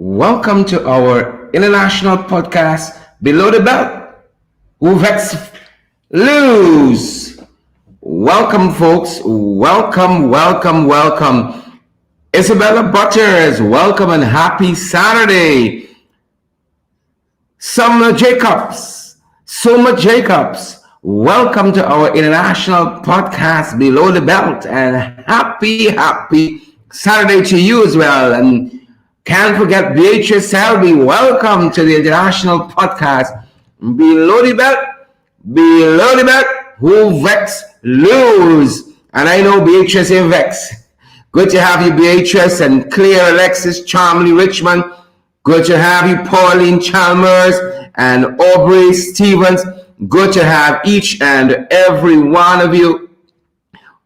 Welcome to our international podcast, Below the Belt. Who vex lose. Welcome, folks. Welcome. Isabella Butters, welcome and happy Saturday. Summer Jacobs, welcome to our international podcast, Below the Belt, and happy Saturday to you as well. And can't forget Beatrice Selby. Welcome to the international podcast, Below the Belt. Who vex lose. And I know Beatrice in vex. Good to have you, Beatrice, and Claire, Alexis, Charmley, Richmond. Good to have you, Pauline Chalmers and Aubrey Stevens. Good to have each and every one of you.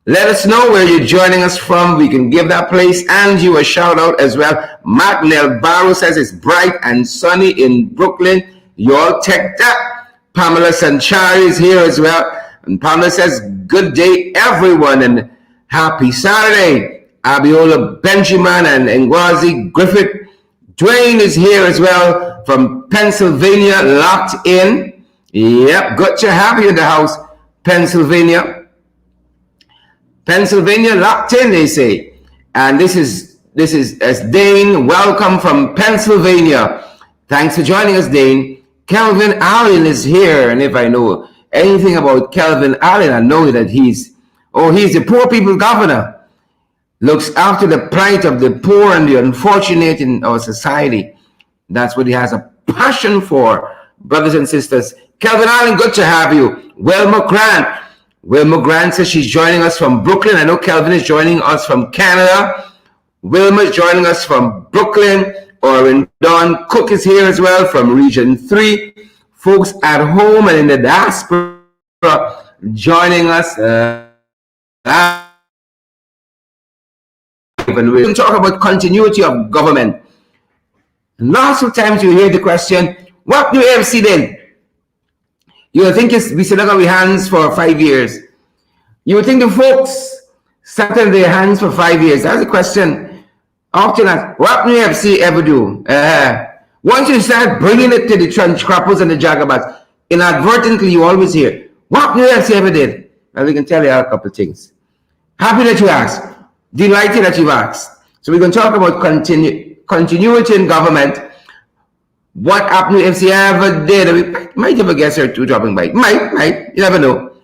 Let us know where you're joining us from. We can give that place and you a shout out as well. Matt Nell Barrow says it's bright and sunny in Brooklyn. You all take that. Pamela Sanchari is here as well. And Pamela says, good day, everyone, and happy Saturday. Abiola Benjamin and Ngwazi Griffith. Dwayne is here as well from Pennsylvania, locked in. Yep, good to have you in the house, Pennsylvania. Pennsylvania locked in, they say. And this is as Dane. Welcome from Pennsylvania. Thanks for joining us, Dane. Kelvin Allen is here, and if I know anything about Kelvin Allen, I know that he's the poor people governor. Looks after the plight of the poor and the unfortunate in our society. That's what he has a passion for, brothers and sisters. Kelvin Allen, good to have you. Wilma Grant says she's joining us from Brooklyn. I know Kelvin is joining us from Canada. Wilma is joining us from Brooklyn. Orin Don Cook is here as well from Region 3. Folks at home and in the diaspora joining us. And we're going to talk about continuity of government. Lots of times you hear the question, what do AFC then? You would think we sit on our hands for 5 years. You would think the folks sat on their hands for 5 years. That's a question often asked. What do AFC ever do? Once you start bringing it to the trench crappers and the jagabats, inadvertently you always hear, what do AFC ever did? And we can tell you a couple of things. Happy that you asked. Delighted that you've asked. So we're going to talk about continuity in government. What happened to FC ever did? We might have a guest or two dropping by. Might. You never know.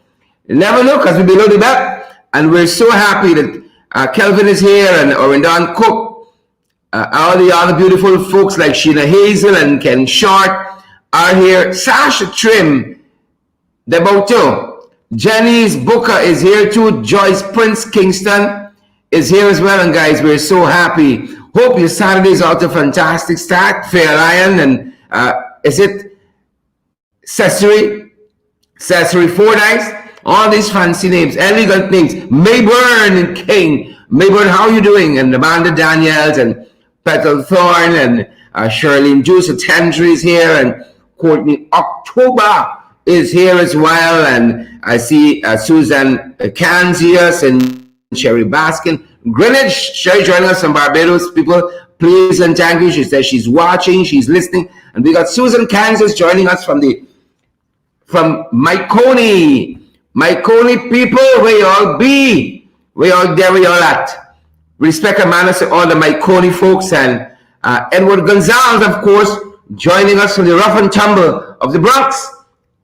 You never know because we're below the belt. And we're so happy that Kelvin is here and Orindon Cook. All the other beautiful folks like Sheena Hazel and Ken Short are here. Sasha Trim, Deboto. Jenny's Booker is here too. Joyce Prince Kingston is here as well. And guys, we're so happy. Hope your Saturday's out a fantastic start. Fair Lion and is it Cesare Fordyce? All these fancy names, elegant names. Mayburn and King. Mayburn, how are you doing? And Amanda Daniels and Petal Thorne and Charlene Juice Tendry is here and Courtney October is here as well. And I see Susan Kanzias and Sherry Baskin. Greenwich, Sherry joining us from Barbados. People, please and thank you. She says she's watching, she's listening. And we got Susan Kansas joining us from Mycone. Mycone people, where you all be? Where you all there, where you all at? Respect and manners to all the Mycone folks. And Edward Gonzalez, of course, joining us from the rough and tumble of the Bronx.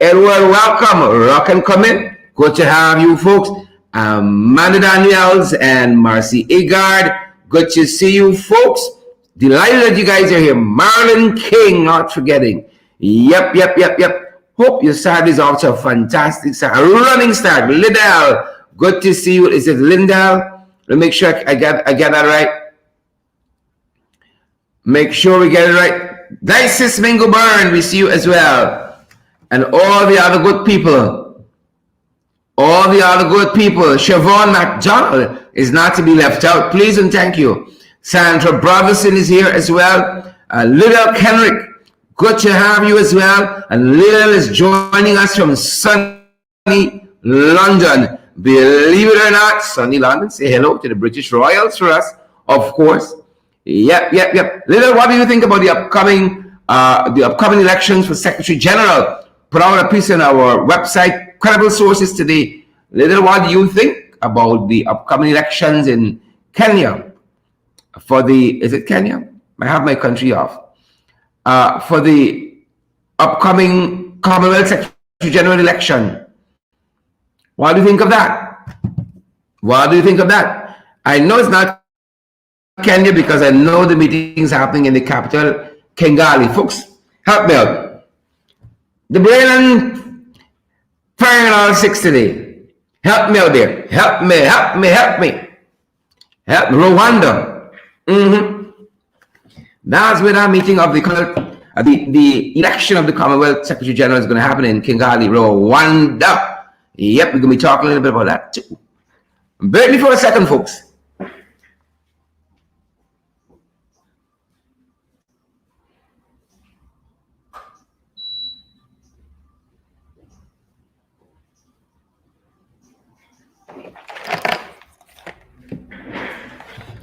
Edward, welcome. Rock and come in. Good to have you folks. Amanda Daniels and Marcy Igard. Good to see you folks. Delighted that you guys are here. Marlon King, not forgetting. Yep. Hope your Saturday's off to a fantastic start. A running start. Liddell, good to see you. Is it Lindell? Let me make sure I get that right. Make sure we get it right. Dices Mingo Byrne, we see you as well. And all the other good people. Siobhan McDonald is not to be left out. Please and thank you. Sandra Brotherson is here as well. Little Kenrick, good to have you as well. And Little is joining us from sunny London. Believe it or not, sunny London. Say hello to the British Royals for us, of course. Yep. Little, what do you think about the upcoming elections for Secretary General? Put out a piece on our website, credible sources today. Little, what do you think about the upcoming elections in Kenya? Is it Kenya? I have my country off. For the upcoming Commonwealth Secretary General election. What do you think of that? I know it's not Kenya because I know the meetings happening in the capital, Kigali. Folks, help me out. The Braylon firing all 6 today. Help me out there. Help me. Rwanda. That's where that meeting of the election of the Commonwealth Secretary General is going to happen in Kigali, Rwanda. Yep, we're going to be talking a little bit about that too. Bear with me for a second, folks.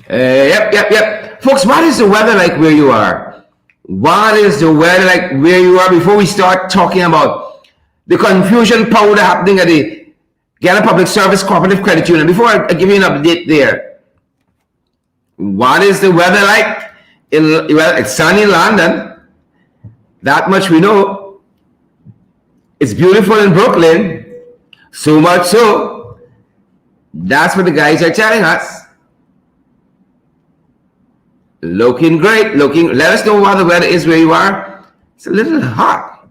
Yep. Folks, what is the weather like where you are? Before we start talking about the confusion powder happening at the Ghana Public Service Cooperative Credit Union? Before I give you an update there, what is the weather like? It's sunny in London. That much we know. It's beautiful in Brooklyn. So much so, that's what the guys are telling us. Looking great. Let us know what the weather is where you are. It's a little hot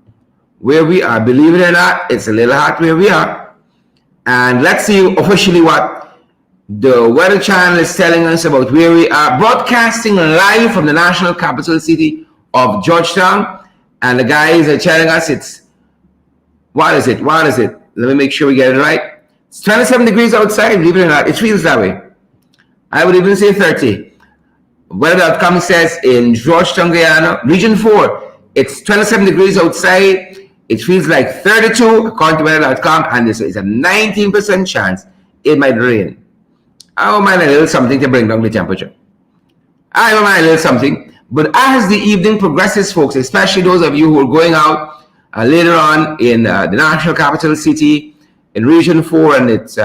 where we are. Believe it or not, it's a little hot where we are. And let's see officially what the Weather Channel is telling us about where we are. Broadcasting live from the national capital city of Georgetown. And the guys are telling us what is it? Let me make sure we get it right. It's 27 degrees outside. Believe it or not, it feels that way. I would even say 30. Weather.com says in Georgetown, Guyana, Region 4, it's 27 degrees outside. It feels like 32 according to Weather.com, and this is a 19% chance it might rain. I don't mind a little something to bring down the temperature. But as the evening progresses, folks, especially those of you who are going out later on in the national capital city, in Region 4 and its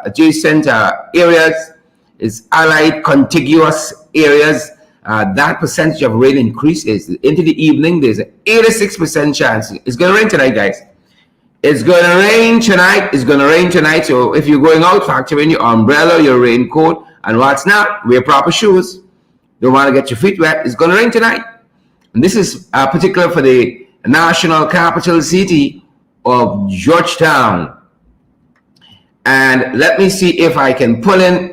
adjacent areas, its allied contiguous areas, that percentage of rain increases into the evening. There's an 86% chance. It's going to rain tonight, guys. It's going to rain tonight. So if you're going out, factor in your umbrella, your raincoat, and what's not, wear proper shoes. Don't want to get your feet wet. It's going to rain tonight. And this is particular for the national capital city of Georgetown. And let me see if I can pull in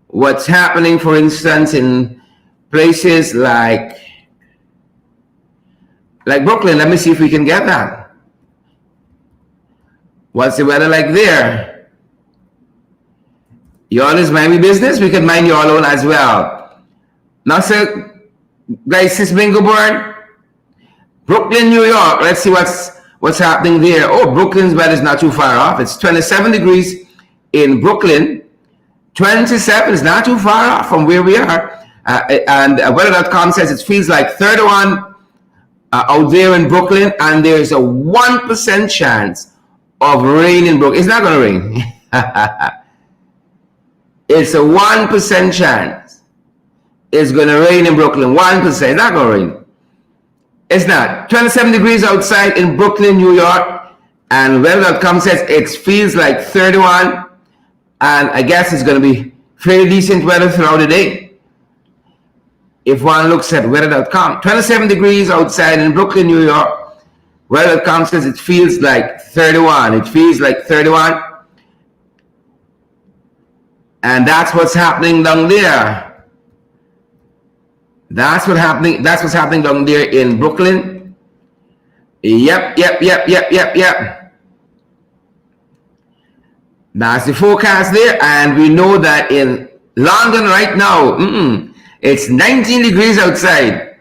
what's happening, for instance, in places like Brooklyn. Let me see if we can get that. What's the weather like there? Y'all is Miami business. We can mind your own as well. Now, sir, guys, this bingo board, Brooklyn, New York. Let's see what's happening there. Oh, Brooklyn's weather is not too far off. It's 27 degrees in Brooklyn. 27 is not too far off from where we are. And Weather.com says it feels like 31 out there in Brooklyn, and there's a 1% chance of rain in Brooklyn. It's not going to rain. It's a 1% chance. It's going to rain in Brooklyn. 1%. It's not going to rain. It's not. 27 degrees outside in Brooklyn, New York, and Weather.com says it feels like 31. And I guess it's going to be fairly decent weather throughout the day. If one looks at weather.com, 27 degrees outside in Brooklyn, New York. Weather.com says it feels like 31. And that's what's happening down there. That's what's happening down there in Brooklyn. Yep. That's the forecast there, and we know that in London right now, it's 19 degrees outside.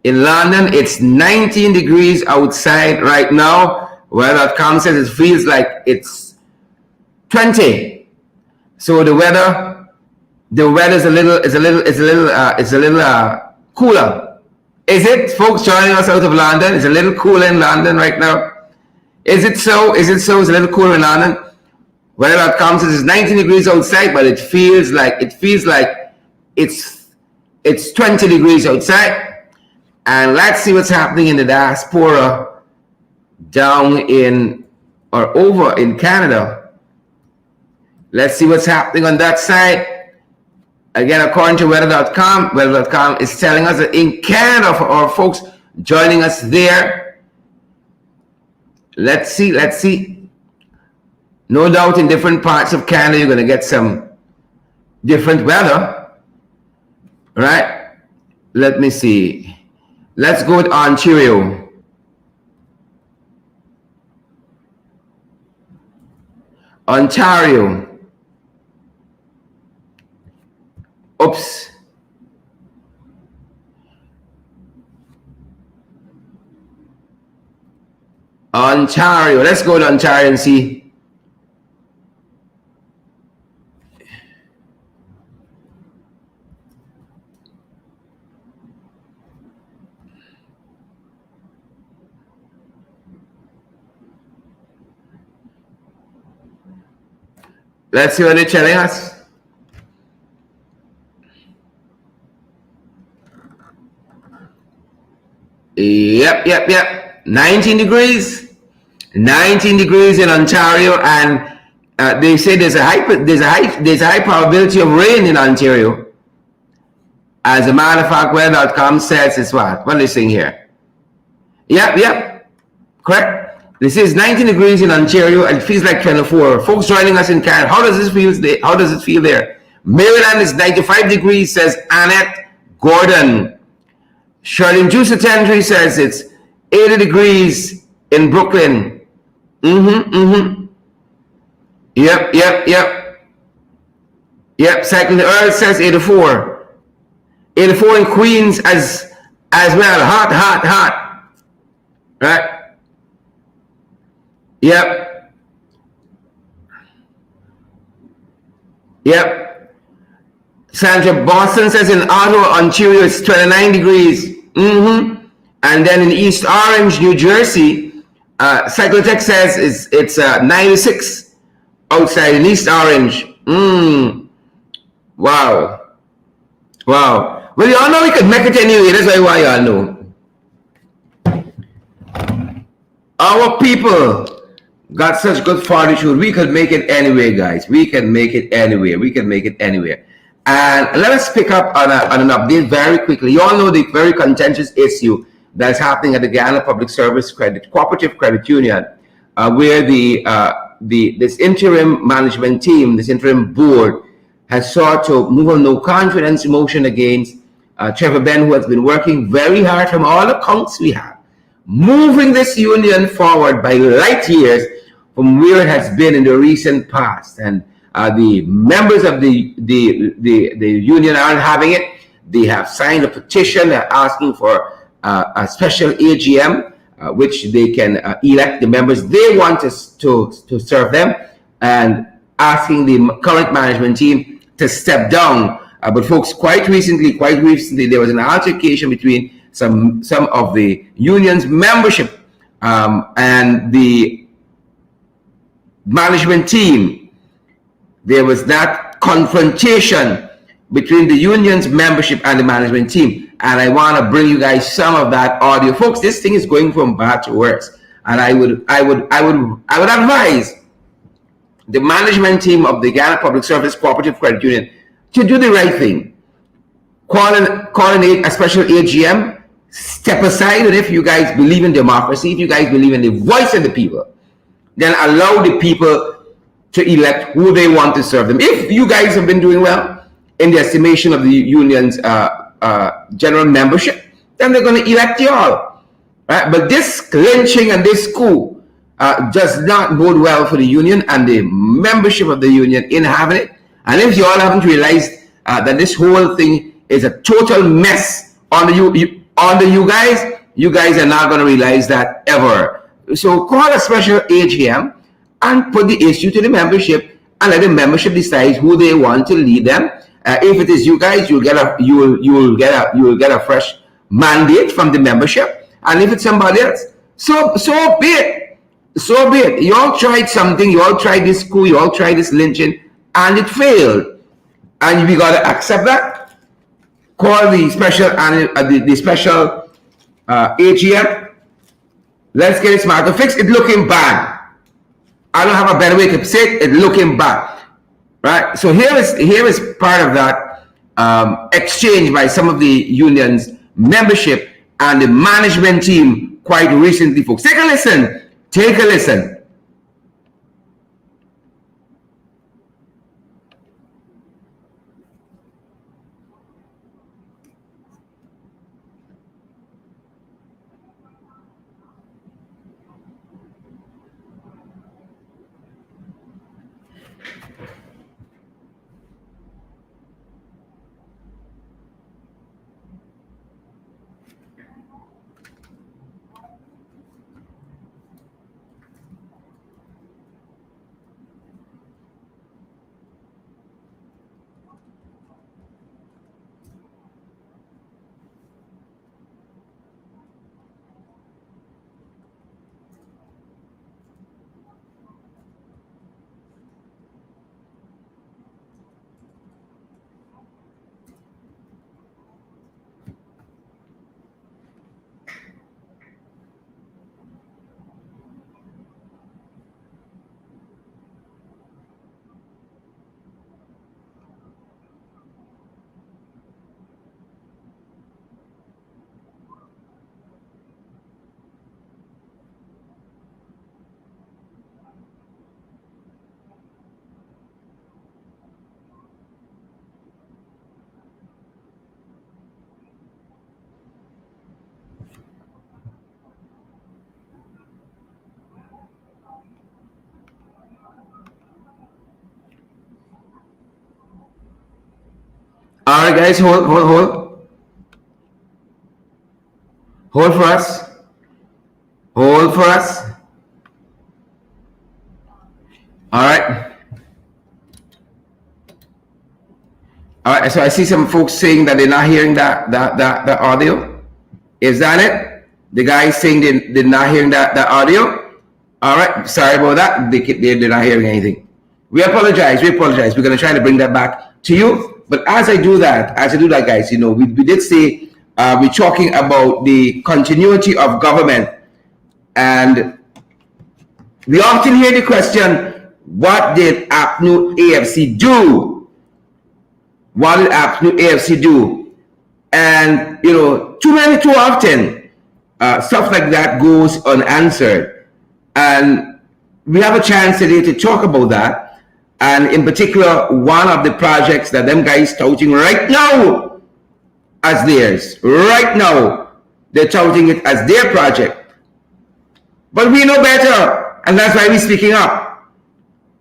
In London, it's 19 degrees outside right now. Weather.com says it feels like it's 20. So the weather the weather is a little cooler. Is it, folks joining us out of London? It's a little cooler in London right now. Is it so? Is it so? It's a little cooler in London. Weather.com says it's 19 degrees outside, but it feels like it's 20 degrees outside. And let's see what's happening in the diaspora down in or over in Canada. Let's see what's happening on that side. Again, according to weather.com is telling us that in Canada, for our folks joining us there, let's see. No doubt in different parts of Canada, you're going to get some different weather, right? Let me see. Let's go to Ontario. Ontario. Oops. Ontario. Let's go to Ontario and see. Let's see what they're telling us. Yep. 19 degrees. 19 degrees in Ontario, and they say there's a high probability of rain in Ontario. As a matter of fact, weather.com says it's what? What are they saying here? Yep. Correct. This is 19 degrees in Ontario, and it feels like 24. Folks joining us in Canada, how does it feel there? Maryland is 95 degrees, says Annette Gordon. Shirley Juice Attendry says it's 80 degrees in Brooklyn. Yep. Cycling the Earth says 84. 84 in Queens as well. Hot. Right? Yep. Sandra Boston says in Ottawa, Ontario, it's 29 degrees. And then in East Orange, New Jersey, Cyclotech says it's 96 outside in East Orange. Wow. Well, y'all know we could make it anyway. That's why y'all know. Our people got such good fortitude. We could make it anywhere, guys. We can make it anywhere. And let us pick up on an update very quickly. You all know the very contentious issue that's happening at the Guyana Public Service Cooperative Credit Union, where this interim management team, this interim board, has sought to move a no confidence motion against Trevor Benn, who has been working very hard from all accounts we have, moving this union forward by light years from where it has been in the recent past. And the members of the union aren't having it. They have signed a petition asking for a special AGM, which they can elect the members they want to serve them, and asking the current management team to step down. But folks, quite recently, there was an altercation between some of the union's membership and the management team. There was that confrontation between the union's membership and the management team, and I want to bring you guys some of that audio, folks. This thing is going from bad to worse, and I would advise the management team of the Guyana Public Service Cooperative Credit Union to do the right thing. Call a special AGM, step aside, and if you guys believe in democracy, if you guys believe in the voice of the people, then allow the people to elect who they want to serve them. If you guys have been doing well in the estimation of the union's general membership, then they're going to elect you all. Right? But this lynching and this coup does not bode well for the union and the membership of the union in having it. And if you all haven't realized that this whole thing is a total mess on you guys are not going to realize that ever. So call a special AGM and put the issue to the membership and let the membership decide who they want to lead them. If it is you guys, you will get a fresh mandate from the membership. And if it's somebody else, so be it. So be it. You all tried something. You all tried this coup. You all tried this lynching, and it failed. And we gotta accept that. Call the special the special AGM. Let's get this matter fixed. It's looking bad. I don't have a better way to say it. It's looking bad, right? So here is part of that exchange by some of the unions membership and the management team quite recently, folks. Take a listen. Take a listen. All right, guys, hold for us. Hold for us. All right. All right. So I see some folks saying that they're not hearing that audio. Is that it? The guy saying they're not hearing that audio. All right. Sorry about that. They're not hearing anything. We apologize. We're going to try to bring that back to you. But as I do that, guys, you know, we did say we're talking about the continuity of government, and we often hear the question, what did APNU AFC do? What did APNU AFC do? And, you know, too often, stuff like that goes unanswered. And we have a chance today to talk about that. And in particular, one of the projects that them guys touting right now as theirs. Right now, they're touting it as their project. But we know better, and that's why we're speaking up.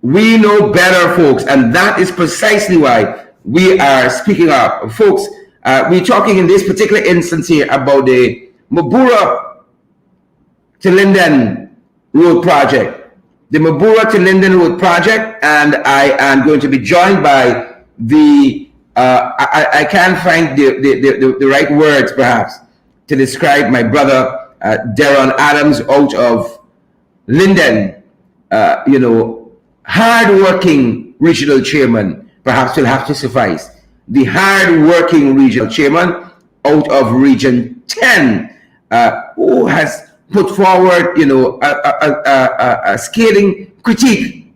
We know better, folks, and that is precisely why we are speaking up. Folks, we're talking in this particular instance here about the Mabura to Linden Road project. The Mabura to Linden Road project, and I am going to be joined by the, I can't find the right words perhaps to describe my brother Deron Adams out of Linden, you know, hard-working regional chairman, perhaps will have to suffice. The hard-working regional chairman out of Region 10, who has put forward, you know, a scathing critique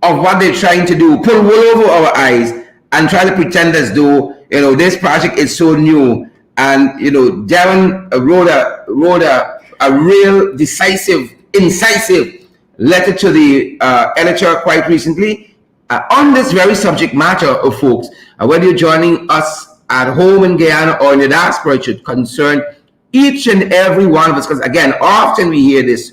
of what they're trying to do, pull wool over our eyes, and try to pretend as though, you know, this project is so new. And, you know, Darren wrote a real decisive, incisive letter to the editor quite recently on this very subject matter of folks. Whether you're joining us at home in Guyana or in the diaspora, it should concern each and every one of us, because again, often we hear this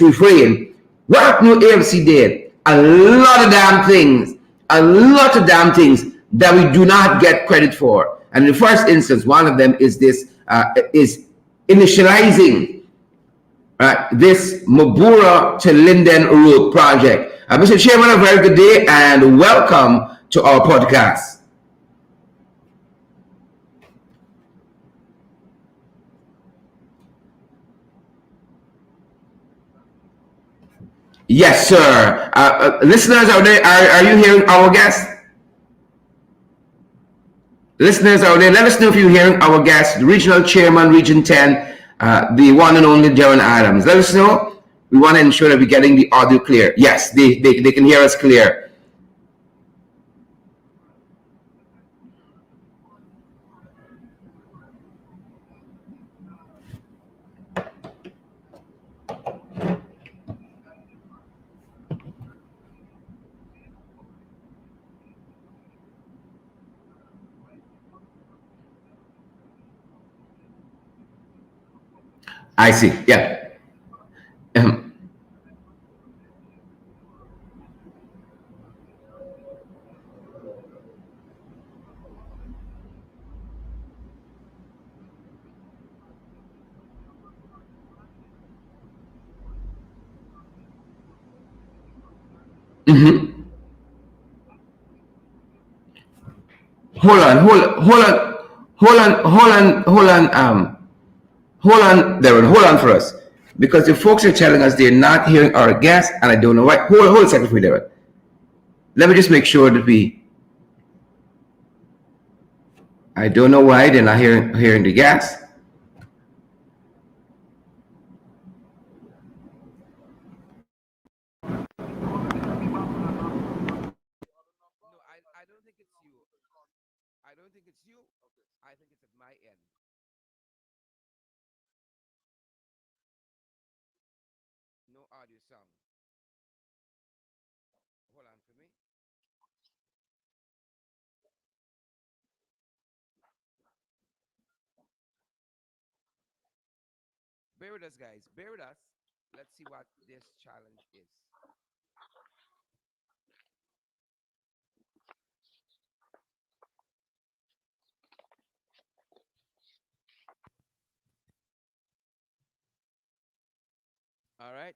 refrain. What APNU AFC did, a lot of damn things that we do not get credit for. And in the first instance, one of them is this is initializing this Mabura to Linden Road project. Mr. Chairman, a very good day and welcome to our podcast. Yes, sir. Listeners out there, are you hearing our guest? Listeners out there, let us know if you're hearing our guest, the regional chairman, Region 10, the one and only Darren Adams. Let us know. We want to ensure that we're getting the audio clear. Yes, they can hear us clear. I see. Yeah. Um, mhm. Hold on, hold on, hold on, hold on, hold on. Hold on, Darren. Hold on for us, because the folks are telling us they're not hearing our guest, and I don't know why. Hold a second for me, Darren. Let me just make sure that we. I don't know why they're not hearing the guest. No, I don't think it's you. I don't think it's you. I think it's at my end. No audio sound. Hold on for me. Bear with us, guys. Bear with us. Let's see what this challenge is. All right.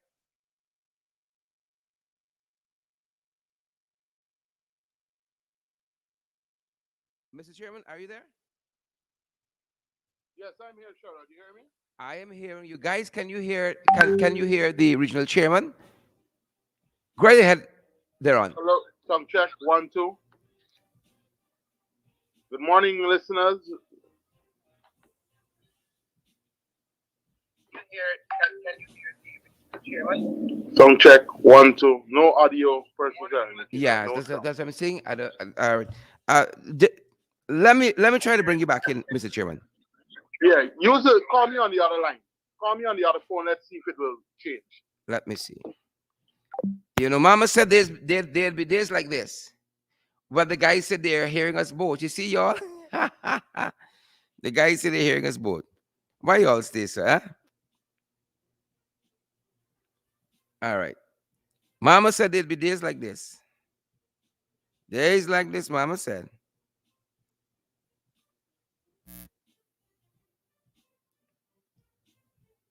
Mr. Chairman, are you there? Yes, I'm here, Shara. Do you hear me? I am hearing you guys. Can you hear the regional chairman? Go right ahead. They're on. Hello. Sound check. 1, 2. Good morning, listeners. Sound check. 1, 2. No audio. First Yes, no sound. that's what I'm saying. I don't, uh, d- let me try to bring you back in, Mr. Chairman. Yeah, use it. Call me on the other line. Call me on the other phone. Let's see if it will change. Let me see. You know, Mama said there'll be days like this. But the guy said they're hearing us both. You see, y'all? The guy said they're hearing us both. Why y'all stay, sir? Huh? All right. Mama said there'll be days like this. Days like this, Mama said.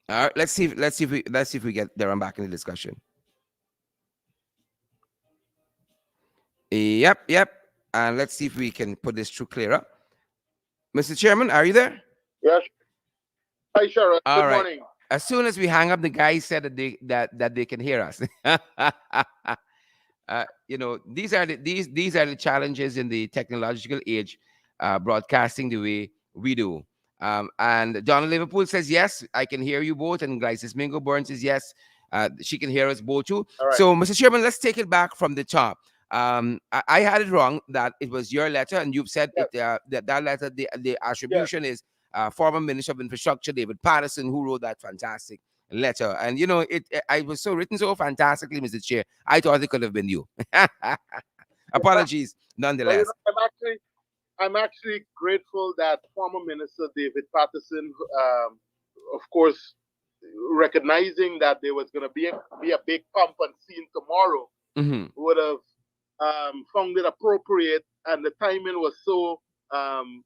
All right, let's see if we get Darren back in the discussion. Yep. And let's see if we can put this through clearer. Mr. Chairman, are you there? Yes. Hi, Shara. All Good right. morning. As soon as we hang up, the guy said that they can hear us. These are the challenges in the technological age, broadcasting the way we do. And Donna Liverpool says yes, I can hear you both, and Glycis Mingo Burns says yes, she can hear us both too. All right. So, Mr. Chairman, let's take it back from the top. I had it wrong that it was your letter, and you've said Yes. that letter, the Yes. attribution is former Minister of Infrastructure David Patterson, who wrote that fantastic letter. And I was so written so fantastically, Mr. Chair, I thought it could have been you. Apologies Well, nonetheless. I'm actually grateful that former Minister David Patterson, of course, recognizing that there was going to be a big pump on scene tomorrow, Hmm. would have found it appropriate, and the timing was so um,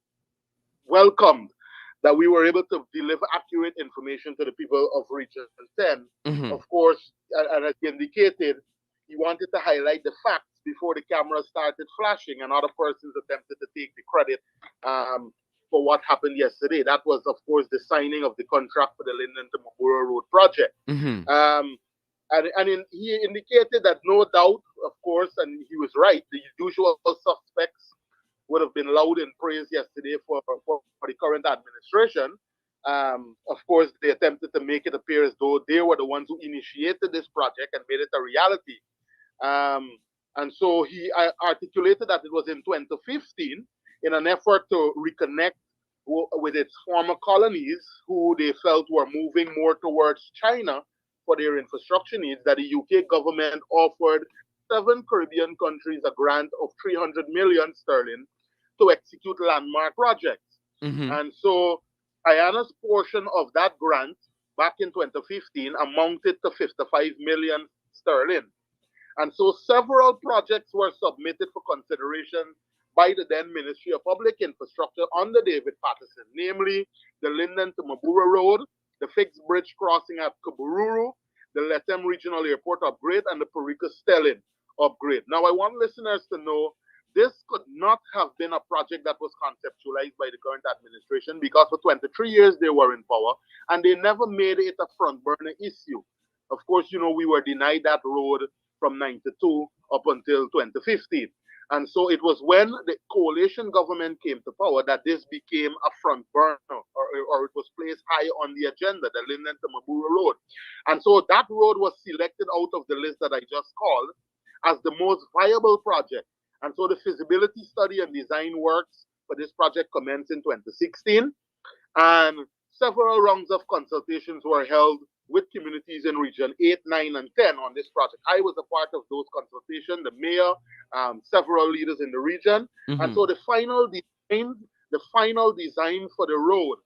welcomed that we were able to deliver accurate information to the people of Region 10. Hmm. Of course, and as he indicated, he wanted to highlight the facts before the cameras started flashing and other persons attempted to take the credit for what happened yesterday. That was, of course, the signing of the contract for the Linden to Mabura Road project. Mm-hmm. He indicated that no doubt, of course, and he was right, the usual suspects would have been loud in praise yesterday for the current administration. Of course, they attempted to make it appear as though they were the ones who initiated this project and made it a reality. And so he articulated that it was in 2015 in an effort to reconnect with its former colonies who they felt were moving more towards China for their infrastructure needs, that the UK government offered 7 Caribbean countries a grant of 300 million sterling to execute landmark projects. Mm-hmm. And so Guyana's portion of that grant back in 2015 amounted to 55 million sterling. And so several projects were submitted for consideration by the then Ministry of Public Infrastructure under David Patterson, namely the Linden to Mabura Road, the fixed bridge crossing at Kabururu, the Letem Regional Airport upgrade, and the Parika Stelling upgrade. Now, I want listeners to know this could not have been a project that was conceptualized by the current administration, because for 23 years they were in power and they never made it a front burner issue. Of course, we were denied that road from 92 up until 2015. And so it was when the coalition government came to power that this became a front burner, or it was placed high on the agenda, the Linden to Mabura Road. And so that road was selected out of the list that I just called as the most viable project. And so the feasibility study and design works for this project commenced in 2016. And several rounds of consultations were held with communities in Region 8, 9, and 10 on this project. I was a part of those consultations, the mayor, several leaders in the region. Mm-hmm. And so the final design for the road,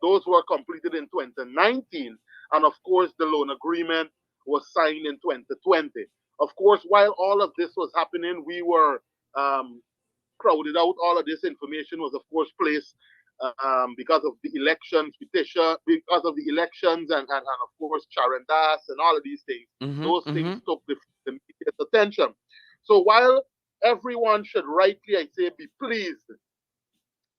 those were completed in 2019. And of course, the loan agreement was signed in 2020. Of course, while all of this was happening, we were crowded out. All of this information was, of course, placed because of the elections petition, because of the elections, and of course Charandas and all of these things. Mm-hmm. Those Mm-hmm. things took the media's attention. So while everyone should rightly, I say, be pleased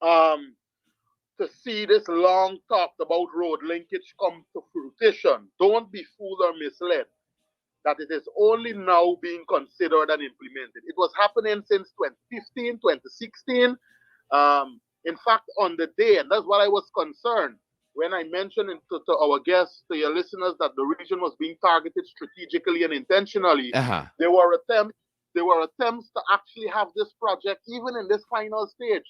to see this long talked about road linkage come to fruition, don't be fooled or misled that it is only now being considered and implemented. It was happening since 2015, 2016. In fact, on the day, and that's what I was concerned when I mentioned to our guests, to your listeners, that the region was being targeted strategically and intentionally. Uh-huh. There were attempts to actually have this project, even in this final stage,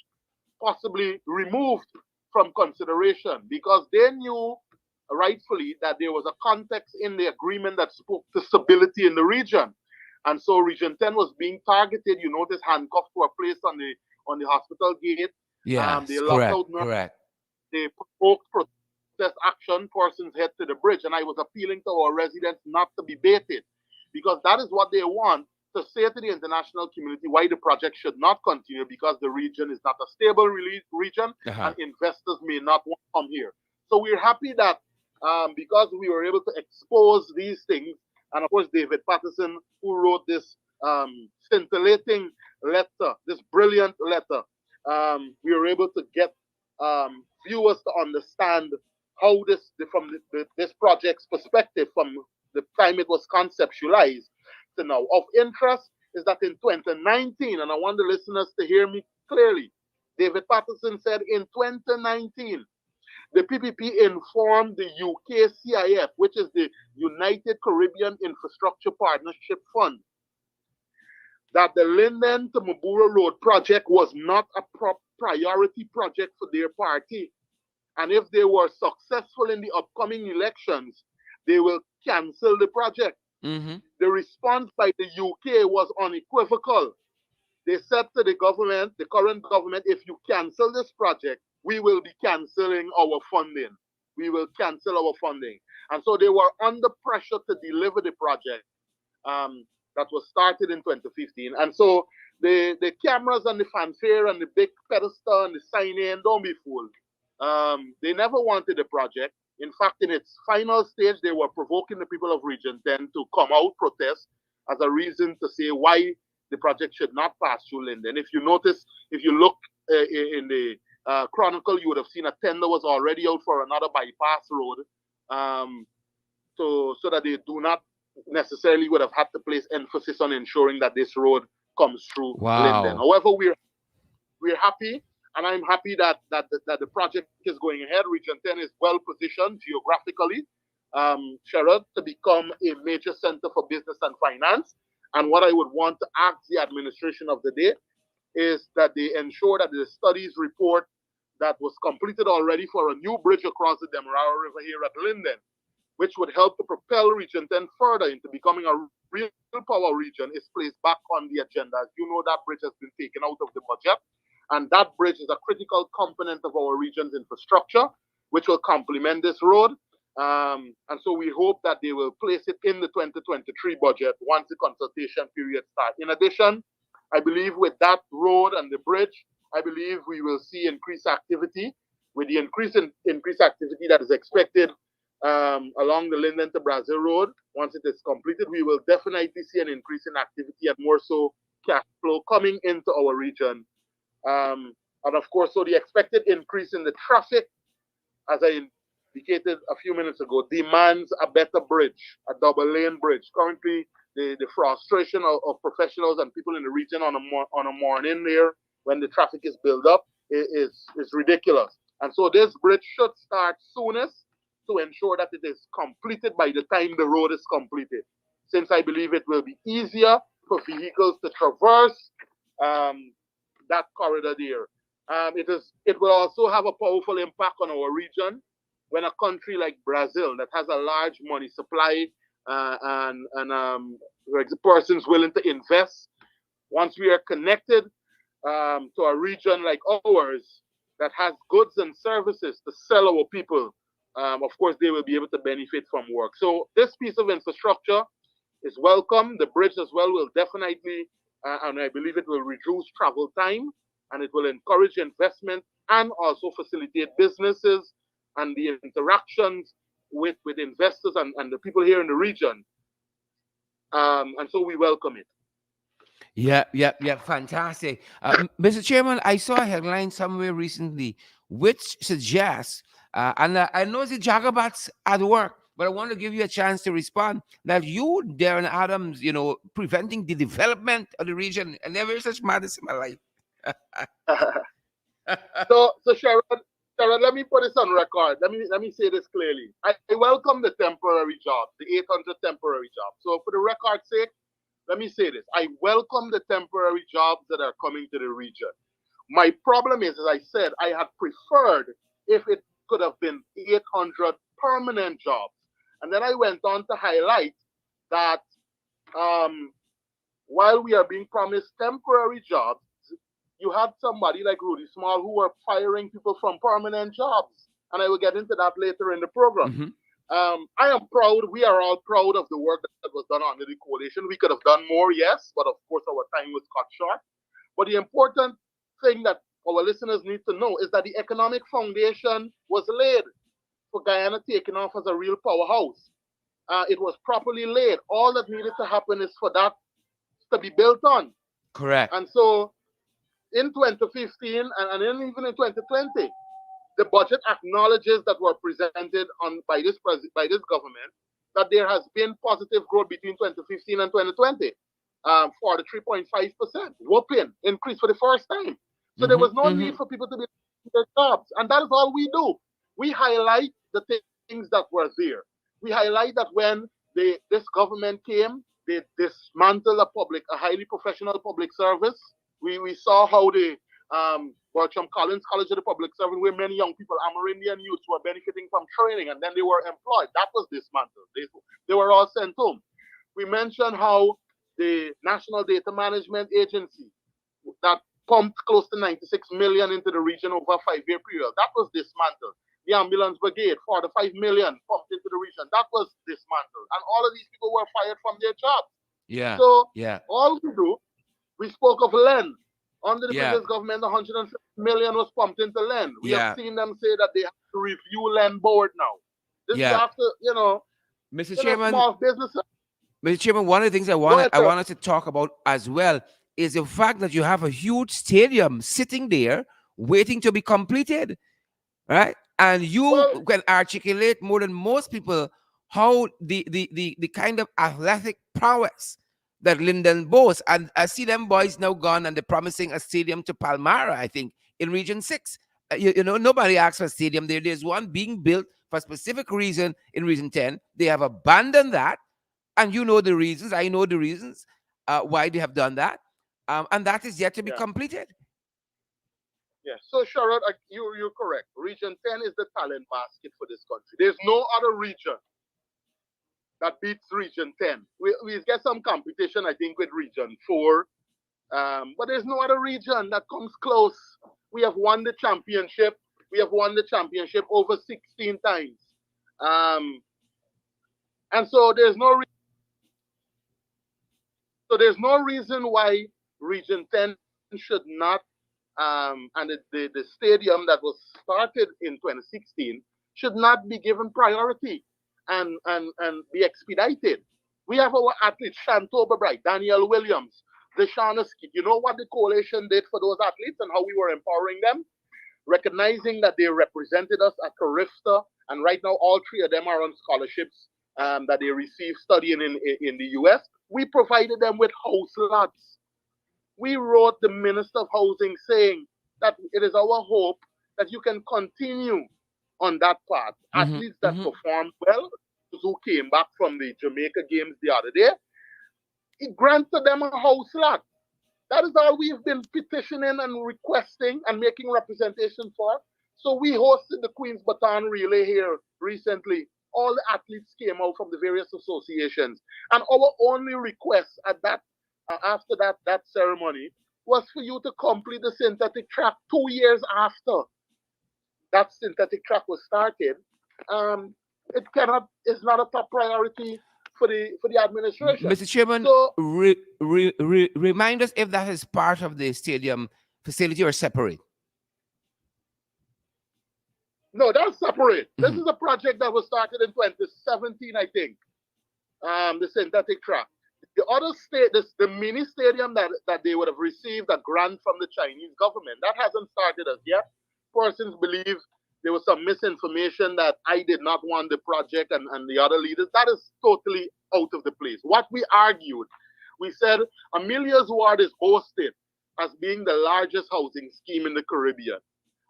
possibly removed from consideration, because they knew rightfully that there was a context in the agreement that spoke to stability in the region. And so Region 10 was being targeted. You notice handcuffs were placed on the hospital gate. Yeah, They locked out nurses. correct. They provoked protest action, persons head to the bridge. And I was appealing to our residents not to be baited, because that is what they want, to say to the international community why the project should not continue, because the region is not a stable region, Uh-huh. and investors may not want to come here. So we're happy that because we were able to expose these things, and of course David Patterson, who wrote this scintillating letter, this brilliant letter, we were able to get viewers to understand how this project's perspective from the time it was conceptualized to now. Of interest is that in 2019, and I want the listeners to hear me clearly, David Patterson said in 2019, the PPP informed the UK CIF, which is the United Caribbean Infrastructure Partnership Fund, that the Linden to Mabura Road project was not a priority project for their party. And if they were successful in the upcoming elections, they will cancel the project. Mm-hmm. The response by the UK was unequivocal. They said to the government, the current government, if you cancel this project, we will be canceling our funding. We will cancel our funding. And so they were under pressure to deliver the project that was started in 2015. And so the cameras and the fanfare and the big pedestal and the sign-in, don't be fooled. They never wanted the project. In fact, in its final stage, they were provoking the people of Region 10 to come out, protest, as a reason to say why the project should not pass through Linden. If you notice, if you look in the Chronicle, you would have seen a tender was already out for another bypass road, so that they do not necessarily would have had to place emphasis on ensuring that this road comes through Linden. Wow. However, we're happy, and I'm happy that the project is going ahead. Region 10 is well positioned geographically, Sherrod, to become a major center for business and finance. And what I would want to ask the administration of the day is that they ensure that the studies report that was completed already for a new bridge across the Demerara River here at Linden, which would help to propel Region 10 further into becoming a real power region, is placed back on the agenda. As you know, that bridge has been taken out of the budget, and that bridge is a critical component of our region's infrastructure, which will complement this road. And so we hope that they will place it in the 2023 budget once the consultation period starts. In addition, I believe with that road and the bridge, I believe we will see increased activity. With the increased activity that is expected along the Linden to Brazil Road, once it is completed, we will definitely see an increase in activity and more so cash flow coming into our region. And of course, so the expected increase in the traffic, as I indicated a few minutes ago, demands a better bridge, a double lane bridge. Currently, the frustration of professionals and people in the region on a morning there when the traffic is built up is ridiculous. And so this bridge should start soonest to ensure that it is completed by the time the road is completed, since I believe it will be easier for vehicles to traverse that corridor there. It will also have a powerful impact on our region when a country like Brazil, that has a large money supply and persons willing to invest, once we are connected to a region like ours that has goods and services to sell our people, of course, they will be able to benefit from work. So this piece of infrastructure is welcome. The bridge as well will definitely, and I believe it will reduce travel time, and it will encourage investment and also facilitate businesses and the interactions with investors and the people here in the region. And so we welcome it. Yeah, fantastic. Mr. Chairman, I saw a headline somewhere recently which suggests, and I know the Jagabats at work, but I want to give you a chance to respond, that you, Darren Adams, preventing the development of the region. I never heard such madness in my life. So Sharon, let me put this on record. Let me say this clearly. I welcome the temporary jobs, the 800 temporary jobs. So for the record's sake, let me say this. I welcome the temporary jobs that are coming to the region. My problem is, as I said, I had preferred if it could have been 800 permanent jobs. And then I went on to highlight that while we are being promised temporary jobs, you had somebody like Rudy Small who were firing people from permanent jobs. And I will get into that later in the program. Mm-hmm. I am proud. We are all proud of the work that was done under the coalition. We could have done more, yes, but of course our time was cut short. But the important thing that our listeners need to know is that the economic foundation was laid for Guyana taking off as a real powerhouse. It was properly laid. All that needed to happen is for that to be built on. Correct. And so in 2015 and even in 2020, the budget acknowledges that were presented by this government that there has been positive growth between 2015 and 2020 for the 3.5%, whooping increase for the first time. So there was no need for people to be in their jobs, and that is all we do. We highlight the things that were there. We highlight that when this government came, they dismantled a highly professional public service. We saw how the Bertram Collins College of the Public Service, where many young people, Amerindian youths, were benefiting from training, and then they were employed. That was dismantled. They were all sent home. We mentioned how the National Data Management Agency that pumped close to 96 million into the region over a 5-year period, that was dismantled. The Ambulance Brigade, 45 million pumped into the region, that was dismantled. And all of these people were fired from their jobs. Yeah. So yeah. all we do, we spoke of land. Under the previous government, 150 million was pumped into land. We have seen them say that they have to review land board now. This is after, Mr. Chairman, small businesses. Mr. Chairman, one of the things Go ahead, I sir. want us to talk about as well is the fact that you have a huge stadium sitting there waiting to be completed, right? And you Well, can articulate more than most people how the kind of athletic prowess that Linden boasts. And I see them boys now gone and they're promising a stadium to Palmyra, I think, in Region 6. You know, nobody asks for a stadium there. There's one being built for a specific reason in Region 10. They have abandoned that. And you know the reasons. I know the reasons why they have done that. And that is yet to be yeah, completed. yeah. So, Sharad, you're correct. Region 10 is the talent basket for this country. There's no other region that beats Region 10. We get some competition, I think, with Region 4, but there's no other region that comes close. We have won the championship. We have won the championship over 16 times. Um, and there's no reason why Region 10 should not, and the stadium that was started in 2016 should not be given priority and be expedited. We have our athletes, Shantoba Bright, Daniel Williams, Deshaunus Kid. You know what the coalition did for those athletes and how we were empowering them? Recognizing that they represented us at Carifta, and right now all three of them are on scholarships that they receive studying in the US. We provided them with house lots. We wrote the Minister of Housing saying that it is our hope that you can continue on that path. Hmm. Athletes that Hmm. performed well, those who came back from the Jamaica Games the other day, it granted them a house lot. That is all we've been petitioning and requesting and making representation for. So we hosted the Queen's Baton Relay here recently. All the athletes came out from the various associations, and our only request at that after that ceremony was for you to complete the synthetic track 2 years after that synthetic track was started. Um, it cannot is not a top priority for the administration. Mr. Chairman, So remind us if that is part of the stadium facility or separate. no, that's separate. This Hmm. is a project that was started in 2017, I think. The synthetic track. The other state, the mini stadium that they would have received a grant from the Chinese government, that hasn't started as yet. Persons believe there was some misinformation that I did not want the project and the other leaders. That is totally out of the place. What we argued, we said Amelia's Ward is boasted as being the largest housing scheme in the Caribbean.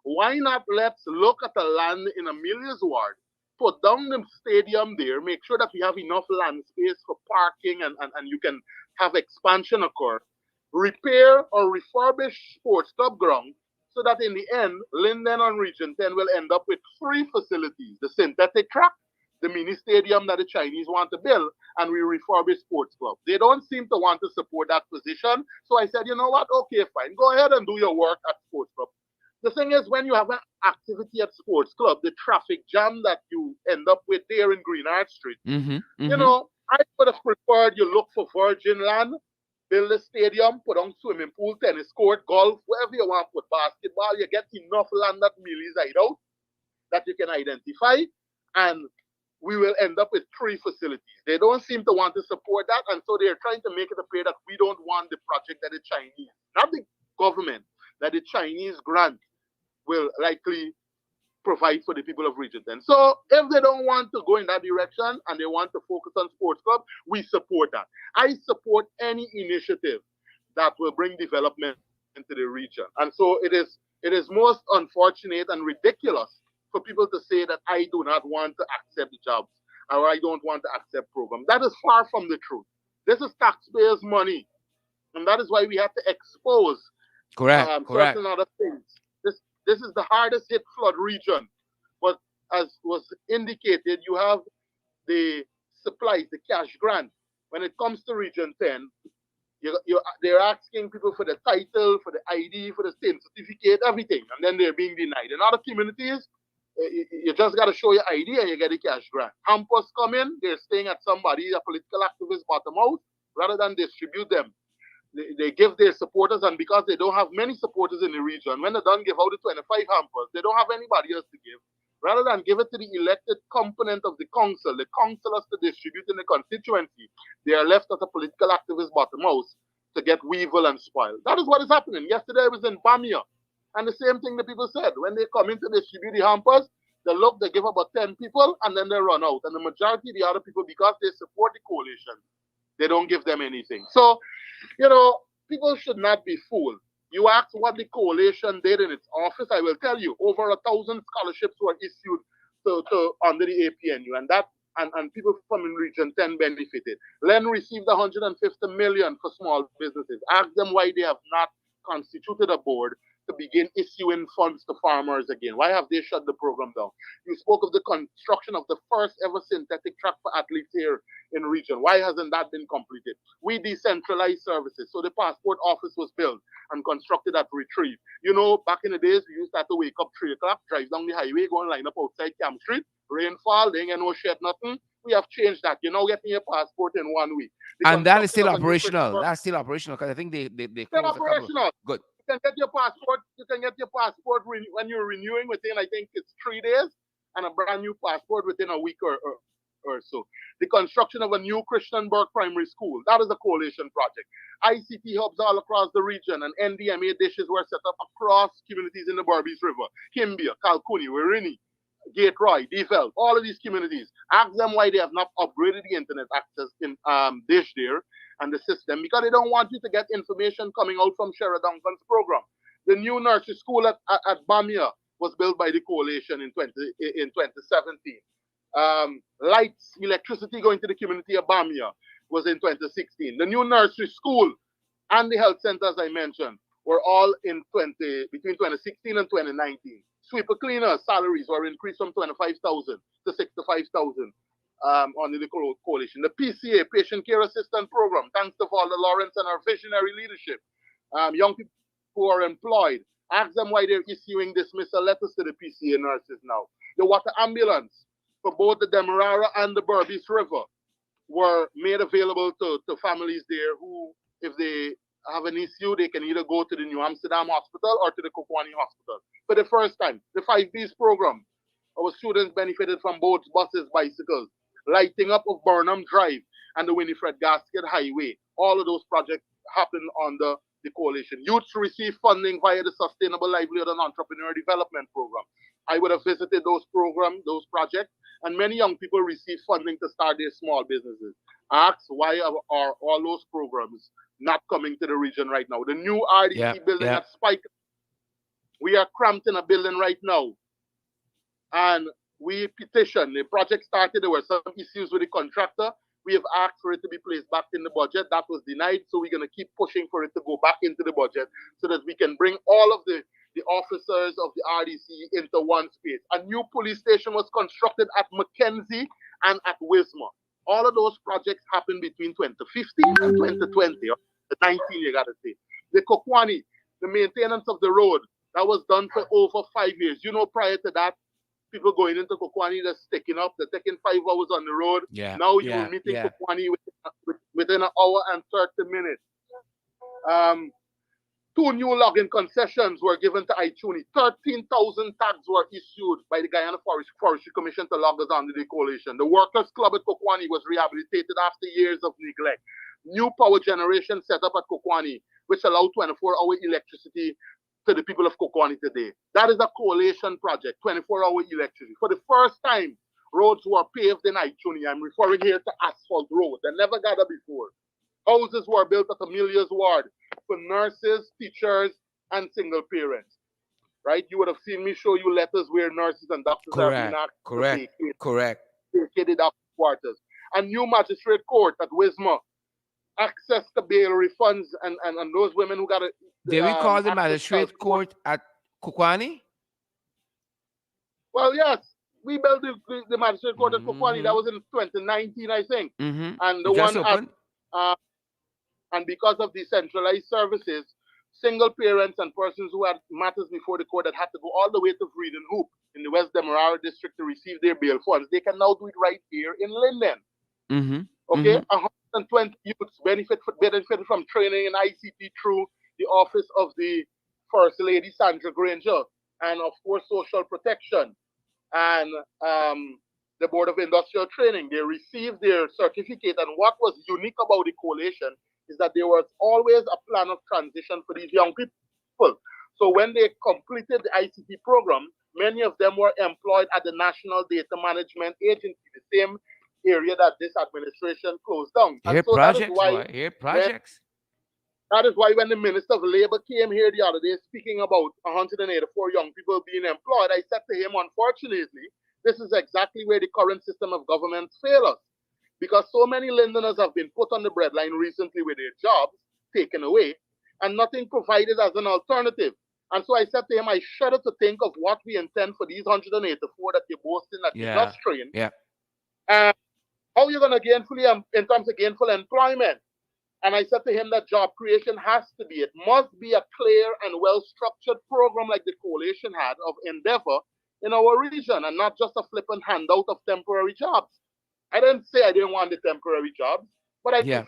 Why not let's look at the land in Amelia's Ward, put down the stadium there, make sure that we have enough land space for parking and you can have expansion occur, repair or refurbish sports club ground so that in the end, Linden and Region 10 will end up with three facilities: the synthetic track, the mini stadium that the Chinese want to build, and we refurbish sports club. They don't seem to want to support that position. So I said, you know what? Okay, fine. Go ahead and do your work at sports club. The thing is, when you have an activity at sports club, the traffic jam that you end up with there in Greenard Street, Hmm. you Hmm. know, I would have preferred you look for virgin land, build a stadium, put on swimming pool, tennis court, golf, wherever you want, put basketball. You get enough land that really is out that you can identify, and we will end up with three facilities. They don't seem to want to support that, and so they're trying to make it appear that we don't want the project that the Chinese, not the government, that the Chinese grant will likely provide for the people of Region 10. So if they don't want to go in that direction and they want to focus on sports club, we support that. I support any initiative that will bring development into the region. And so it is most unfortunate and ridiculous for people to say that I do not want to accept jobs or I don't want to accept programs. That is far from the truth. This is taxpayers' money. And that is why we have to expose Correct. Correct. certain other things. This is the hardest hit flood region. But as was indicated, you have the supplies, the cash grant. When it comes to Region 10, they're asking people for the title, for the ID, for the same certificate, everything, and then they're being denied. In other communities, you just got to show your ID and you get a cash grant. Hampers come in, they're staying at somebody, a political activist bottom out, rather than distribute them. They give their supporters, and because they don't have many supporters in the region, when they don't give out the 25 hampers, they don't have anybody else to give. rather than give it to the elected component of the councillors to distribute in the constituency, they are left as a political activist bottom house to get weevil and spoil. That is what is happening. Yesterday I was in Bamia, and the same thing the people said. When they come in to distribute the hampers, they look, they give about 10 people, and then they run out. And the majority of the other people, because they support the coalition, they don't give them anything. So, people should not be fooled. You ask what the coalition did in its office, I will tell you, over 1,000 scholarships were issued to under the APNU, and people from in Region 10 benefited. Len received 150 million for small businesses. Ask them why they have not constituted a board to begin issuing funds to farmers again. Why have they shut the program down? You spoke of the construction of the first ever synthetic track for athletes here in region. Why hasn't that been completed? We decentralized services. So the passport office was built and constructed at Retrieve. Back in the days, we used to have to wake up 3 o'clock, drive down the highway, go and line up outside Camp Street, rainfall, they ain't no shed, nothing. We have changed that. You're now getting your passport in 1 week. And that is still operational. That's still operational because I think they closed a couple. Good. You can get your passport. You can get your passport when you're renewing within, I think it's 3 days, and a brand new passport within a week or so. The construction of a new Christianburg primary school, that is a coalition project. ICT hubs all across the region, and NDMA dishes were set up across communities in the Berbice River, Kimbia, Kalkuni, Wirini, Gateway, Deville, all of these communities. Ask them why they have not upgraded the internet access in dish there and the system, because they don't want you to get information coming out from Sheridan Duncan's program. The new nursery school at Bamia was built by the coalition in 2017. Lights, electricity going to the community of Bamia was in 2016. The new nursery school and the health center, as I mentioned, were all in between 2016 and 2019. Sweeper cleaners salaries were increased from 25,000 to 65,000 under the coalition. The PCA, Patient Care Assistant Program, thanks to Valda Lawrence and our visionary leadership. Young people who are employed, ask them why they're issuing dismissal letters to the PCA nurses now. The water ambulance for both the Demerara and the Berbice River were made available to families there who, if they have an issue, they can either go to the New Amsterdam Hospital or to the Kokwani Hospital. For the first time, the 5Bs program, our students benefited from boats, buses, bicycles, lighting up of Burnham Drive and the Winifred Gasket Highway. All of those projects happened under the coalition. Youths receive funding via the Sustainable Livelihood and Entrepreneur Development Program. I would have visited those programs, those projects, and many young people receive funding to start their small businesses. Ask why are all those programs not coming to the region right now? The new RDC building at Spike, we are cramped in a building right now. And we petitioned. The project started. There were some issues with the contractor. We have asked for it to be placed back in the budget. That was denied. So we're going to keep pushing for it to go back into the budget so that we can bring all of the officers of the RDC into one space. A new police station was constructed at Mackenzie and at Wismar. All of those projects happened between 2015 and 2020, or 19, you got to say. The Kokwani, the maintenance of the road, that was done for over 5 years. Prior to that, people going into Kokwani, they're sticking up. They're taking 5 hours on the road. Now you're meeting Kokwani within an hour and 30 minutes. 2 new logging concessions were given to Ituni. 13,000 tags were issued by the Guyana Forestry Commission to loggers under the coalition. The Workers' Club at Kokwani was rehabilitated after years of neglect. New power generation set up at Kokwani, which allowed 24-hour electricity to the people of Kokwani today. That is a coalition project, 24-hour electricity. For the first time, roads were paved in Ituni. I'm referring here to asphalt road. They never got it before. Houses were built at Amelia's ward for nurses, teachers, and single parents. Right? You would have seen me show you letters where nurses and doctors are being asked to vacate the quarters. A new magistrate court at Wismar. Access to bail refunds and those women who got a... Did we call the magistrate court at Kokwani? Well, yes. We built the magistrate court at Kokwani. That was in 2019, I think. And the one at... and because of decentralized services, single parents and persons who had matters before the court that had to go all the way to Vreeden Hoop in the West Demerara district to receive their bail funds, they can now do it right here in Linden. Okay? 120 youths benefited from training in ICT through the office of the First Lady Sandra Granger, and of course social protection. and the Board of Industrial Training. They received their certificate, and what was unique about the coalition is that there was always a plan of transition for these young people. So when they completed the ICT program, many of them were employed at the National Data Management Agency, the same area that this administration closed down. And Here so that is projects, why boy. Here when projects. when the Minister of Labor came here the other day speaking about 184 young people being employed, I said to him, unfortunately, this is exactly where the current system of government fails us. Because so many Londoners have been put on the breadline recently with their jobs taken away and nothing provided as an alternative. And so I said to him, I shudder to think of what we intend for these 184 that you're boasting that you Yeah. just trained. Yeah. And how you're going to gainfully, in terms of gainful employment. And I said to him that job creation has to be, it must be a clear and well-structured program like the coalition had of endeavor in our region and not just a flippant handout of temporary jobs. I didn't say I didn't want the temporary jobs, but Yeah.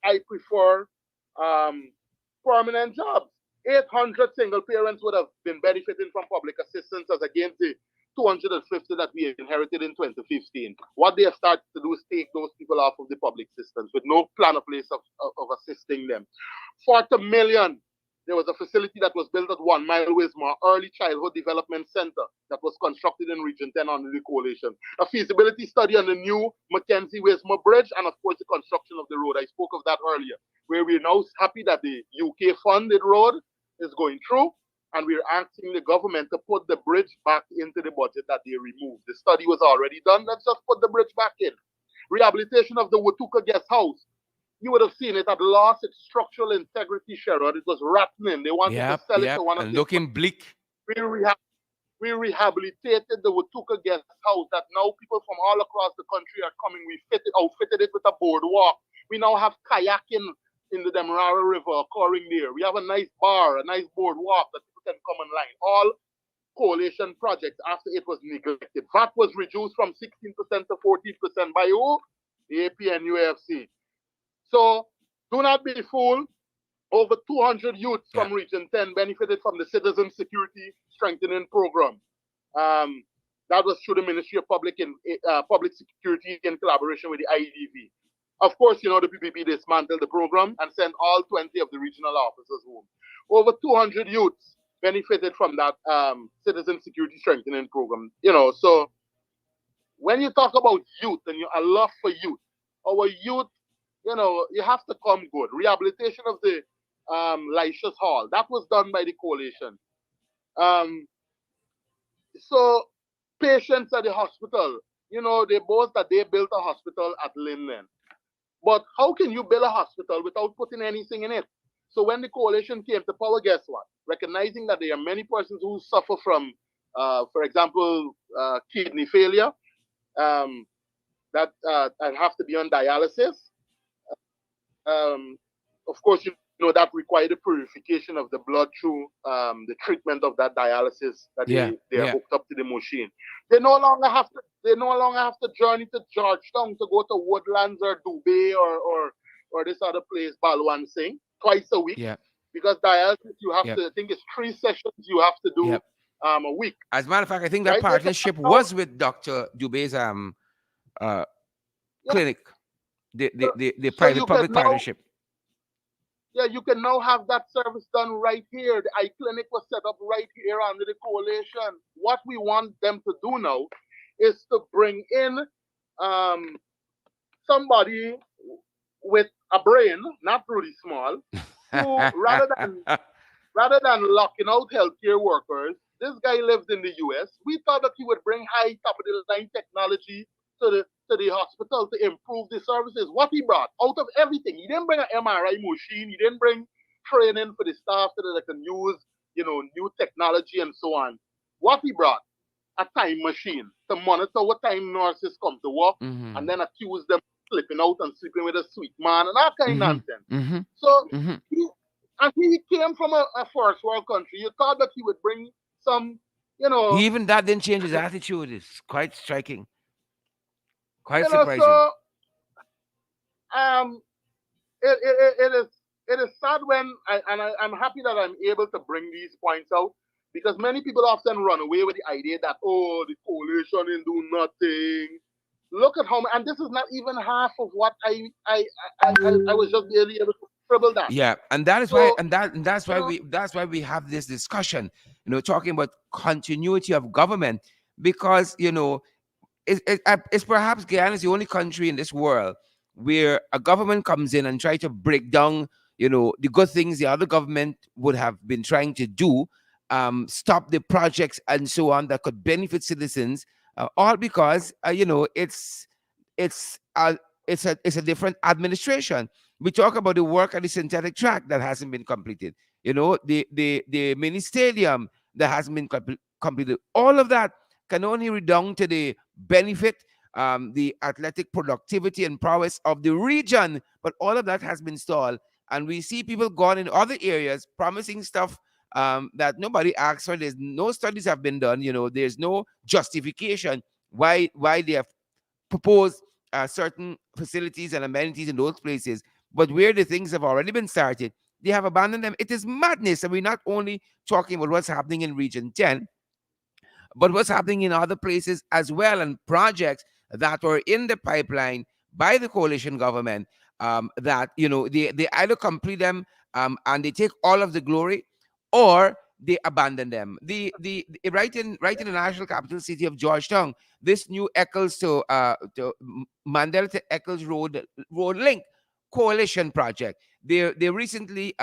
I prefer permanent jobs. 800 single parents would have been benefiting from public assistance as against the 250 that we inherited in 2015. What they have started to do is take those people off of the public systems with no plan of place of assisting them. 40 million. There was a facility that was built at 1 Mile Wismar, Early Childhood Development Center, that was constructed in Region 10 under the coalition. A feasibility study on the new Mackenzie Wismar Bridge, and of course the construction of the road. I spoke of that earlier, where we're now happy that the UK funded road is going through, and we're asking the government to put the bridge back into the budget that they removed. The study was already done. Let's just put the bridge back in. Rehabilitation of the Watuka Guest House. You would have seen it had lost its structural integrity, Sherrod. It was rotten. They wanted to Yep. sell it Yep. to one of And the. looking bleak. We rehabilitated the Watuka Guest House that now people from all across the country are coming. We outfitted it with a boardwalk. We now have kayaking in the Demerara River occurring there. We have a nice bar, a nice boardwalk that people can come online. All coalition projects after it was neglected. VAT was reduced from 16% to 14% by who? The APNUFC. So do not be fooled. Over 200 youths Yeah. from Region 10 benefited from the Citizen Security Strengthening Program. That was through the Ministry of Public Security in collaboration with the IEDV. Of course, you know, the PPP dismantled the program and sent all 20 of the regional officers home. Over 200 youths benefited from that Citizen Security Strengthening Program. You know, so when you talk about youth and a love for youth, our youth, you know, you have to come good. Rehabilitation of the Lycius Hall, that was done by the coalition. So patients at the hospital, you know, they boast that they built a hospital at Linden. But how can you build a hospital without putting anything in it? So when the coalition came to power, guess what? Recognizing that there are many persons who suffer from, for example, kidney failure, that have to be on dialysis. Of course, you know that required the purification of the blood through the treatment of that dialysis that Yeah. they are Yeah. hooked up to the machine. They no longer have to journey to Georgetown to go to Woodlands or Dubai or this other place, Balwan Singh, twice a week. Yeah. Because dialysis you have Yeah. to, I think it's 3 sessions you have to do Yeah. a week. As a matter of fact, I think that Right? partnership was with Dr. Dubé's uh Yeah. clinic, the So you can private-public now partnership. you can now have that service done right here. The eye clinic was set up right here under the coalition. What we want them to do now is to bring in somebody with a brain, not really small, who rather than locking out healthcare workers, this guy lives in the US. We thought that he would bring high top of the line technology to the hospital to improve the services. What he brought out of everything, he didn't bring an MRI machine, he didn't bring training for the staff so that they can use, you know, new technology and so on. What he brought, a time machine to monitor what time nurses come to work Mm-hmm. and then accuse them of slipping out and sleeping with a sweet man and that kind of Mm-hmm. nonsense. Mm-hmm. So Mm-hmm. he came from a first world country. You thought that he would bring some, you know, Even that didn't change his attitude. It's quite striking, quite you know. surprising. So um, it is sad when I'm happy that I'm able to bring these points out Because many people often run away with the idea that, oh, the coalition didn't do nothing. Look at how, and this is not even half of what I was just barely able to scribble that. Yeah, and that is why, So, and that's you why know, we have this discussion, talking about continuity of government, because it's perhaps Guyana is the only country in this world where a government comes in and try to break down, the good things the other government would have been trying to do, stop the projects and so on that could benefit citizens, all because it's a it's a different administration. We talk about the work at the synthetic track that hasn't been completed. The mini stadium that hasn't been completed. All of that can only redound to the benefit, the athletic productivity and prowess of the region. But all of that has been stalled, and we see people gone in other areas promising stuff, that nobody asks for. There's no studies have been done. There's no justification why they have proposed certain facilities and amenities in those places, but where the things have already been started, they have abandoned them. It is madness, and we're not only talking about what's happening in Region 10, but what's happening in other places as well, and projects that were in the pipeline by the coalition government, that they either complete them, and they take all of the glory, or they abandon them. Right in the national capital city of Georgetown, this new Eccles to Mandela to Eccles road link coalition project. They recently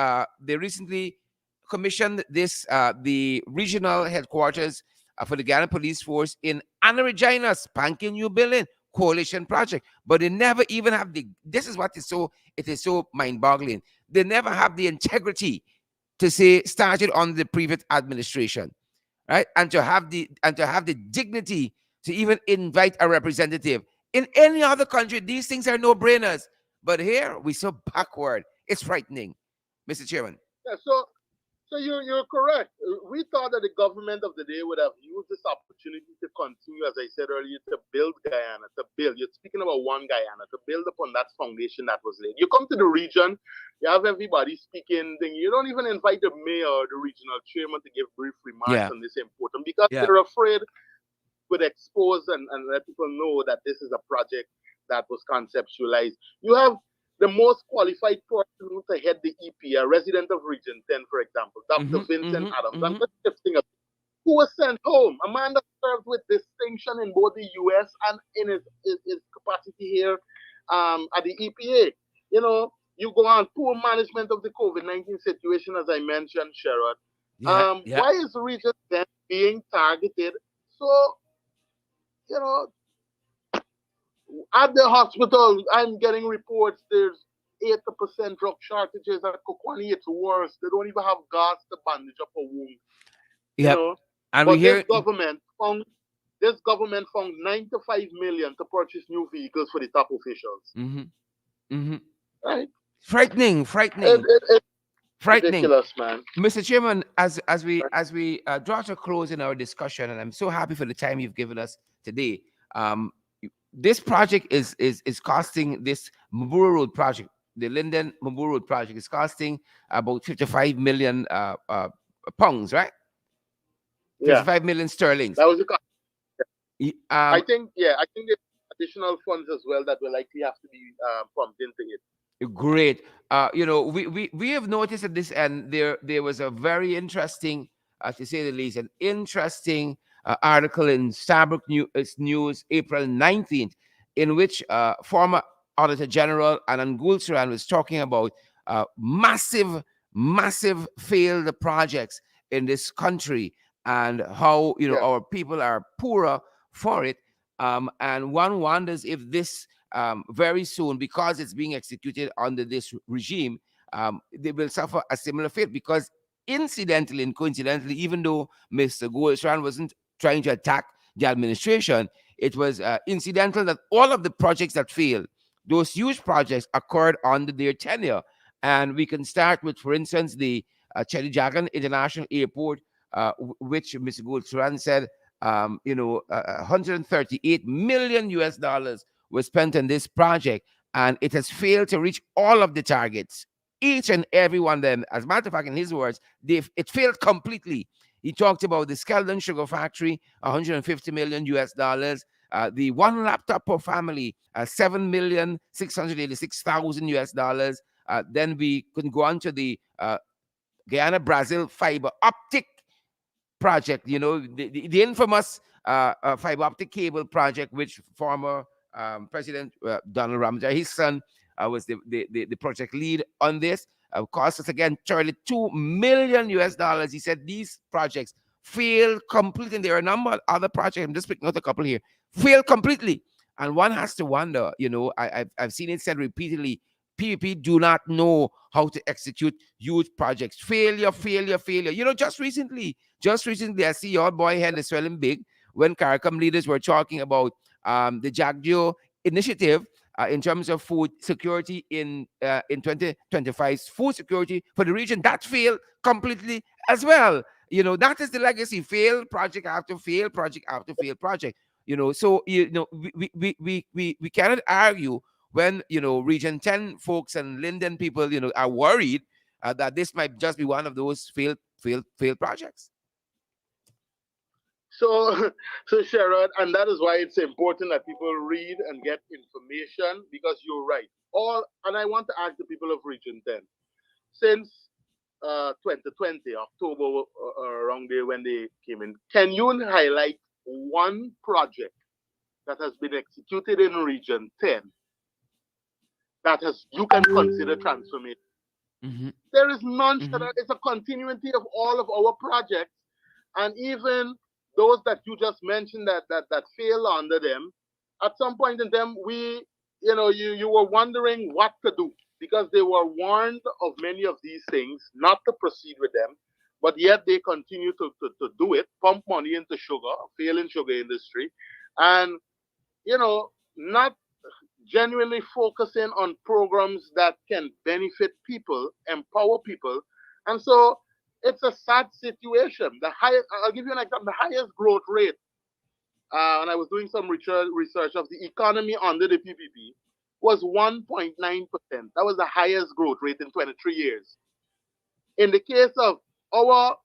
commissioned this, the regional headquarters for the Ghana Police Force in Anna Regina, spanking new building, coalition project. But they never even have this is what it is so mind-boggling. They never have the integrity to say started on the previous administration, right? And to have the dignity to even invite a representative. In any other country, these things are no-brainers. But here, we're so backward. It's frightening, Mr. Chairman. yeah, so you're correct. We thought that the government of the day would have used this opportunity to continue, as I said earlier, to build Guyana, to build. You're speaking about one Guyana, to build upon that foundation that was laid. You come to the region, you have everybody speaking, then you don't even invite the mayor or the regional chairman to give brief remarks Yeah, on this important, because yeah. they're afraid would expose and let people know that this is a project that was conceptualized. You have the most qualified person to head the EP, a resident of Region 10, for example, Dr. Mm-hmm, Vincent mm-hmm, Adams. I'm mm-hmm. just shifting a, who was sent home, a man that served with distinction in both the US and in his capacity here, at the EPA. You go on poor management of the COVID-19 situation, as I mentioned, Sherrod. Yeah, yeah. Why is Region 10 being targeted? So, you know, at the hospital, I'm getting reports there's 80% drug shortages at Kokwani. It's worse. They don't even have gauze to bandage up a wound, you Yep. know. And we But hear. this government found 95 million to purchase new vehicles for the top officials. Mm-hmm, mm-hmm. Right? Frightening, It, frightening, it, it's frightening. ridiculous, man. Mr. Chairman, as we Right? as we draw to a close in our discussion, and I'm so happy for the time you've given us today. Um, this project is costing, this Maburu Road project, the Linden Maburu Road project, is costing about 55 million pounds, right? Yeah, 55 million sterlings. that was the cost. Y- I Um, think, yeah, I think there's additional funds as well that will likely have to be pumped into it. Great. We have noticed at this end there was a very interesting, to say the least, an interesting article in Starbuck News, April 19th, in which former Auditor General Anand Gulsaran was talking about massive, massive failed projects in this country, and how Yeah, our people are poorer for it. And one wonders if this, very soon, because it's being executed under this regime, they will suffer a similar fate. Because incidentally and coincidentally, even though Mr. Goldstrand wasn't trying to attack the administration, it was incidental that all of the projects that failed, those huge projects, occurred under their tenure. And we can start with, for instance, the Chedijagan International Airport, which Mr. Goldstrand said, 138 million US dollars was spent on this project, and it has failed to reach all of the targets, each and every one of them. As a matter of fact, in his words, it failed completely. He talked about the Skeldon Sugar Factory, 150 million US dollars. The one laptop per family, 7,686,000 US dollars. Then we can go on to the Guyana Brazil fiber optic project, the infamous fiber optic cable project, which former President Donald Rumsfeld, his son, was the project lead on this. Cost us again 32 million US dollars. He said these projects failed completely. And there are a number of other projects. I'm just picking out a couple here. Failed completely. And one has to wonder, I've seen it said repeatedly, PPP do not know how to execute huge projects. Failure, failure, failure. Just recently, I see your boy head is swelling big when CARICOM leaders were talking about the JAGDIO initiative in terms of food security in 2025's food security for the region. That failed completely as well. That is the legacy. Failed project after failed project after failed project. So we cannot argue when Region 10 folks and Linden people are worried that this might just be one of those failed projects. So, so Sharon, and that is why it's important that people read and get information because you're right. And I want to ask the people of Region 10, since 2020, October, around there when they came in, can you highlight one project that has been executed in Region 10 that you can consider transformation? Mm-hmm. There is none. Mm-hmm. It's a continuity of all of our projects, and even those that you just mentioned that fail under them. At some point in time, you were wondering what to do because they were warned of many of these things, not to proceed with them, but yet they continue to do it, pump money into sugar, failing sugar industry, and not genuinely focusing on programs that can benefit people, empower people. And so it's a sad situation. I'll give you an example, the highest growth rate, and I was doing some research of the economy under the PPP, was 1.9%. That was the highest growth rate in 23 years. In the case of our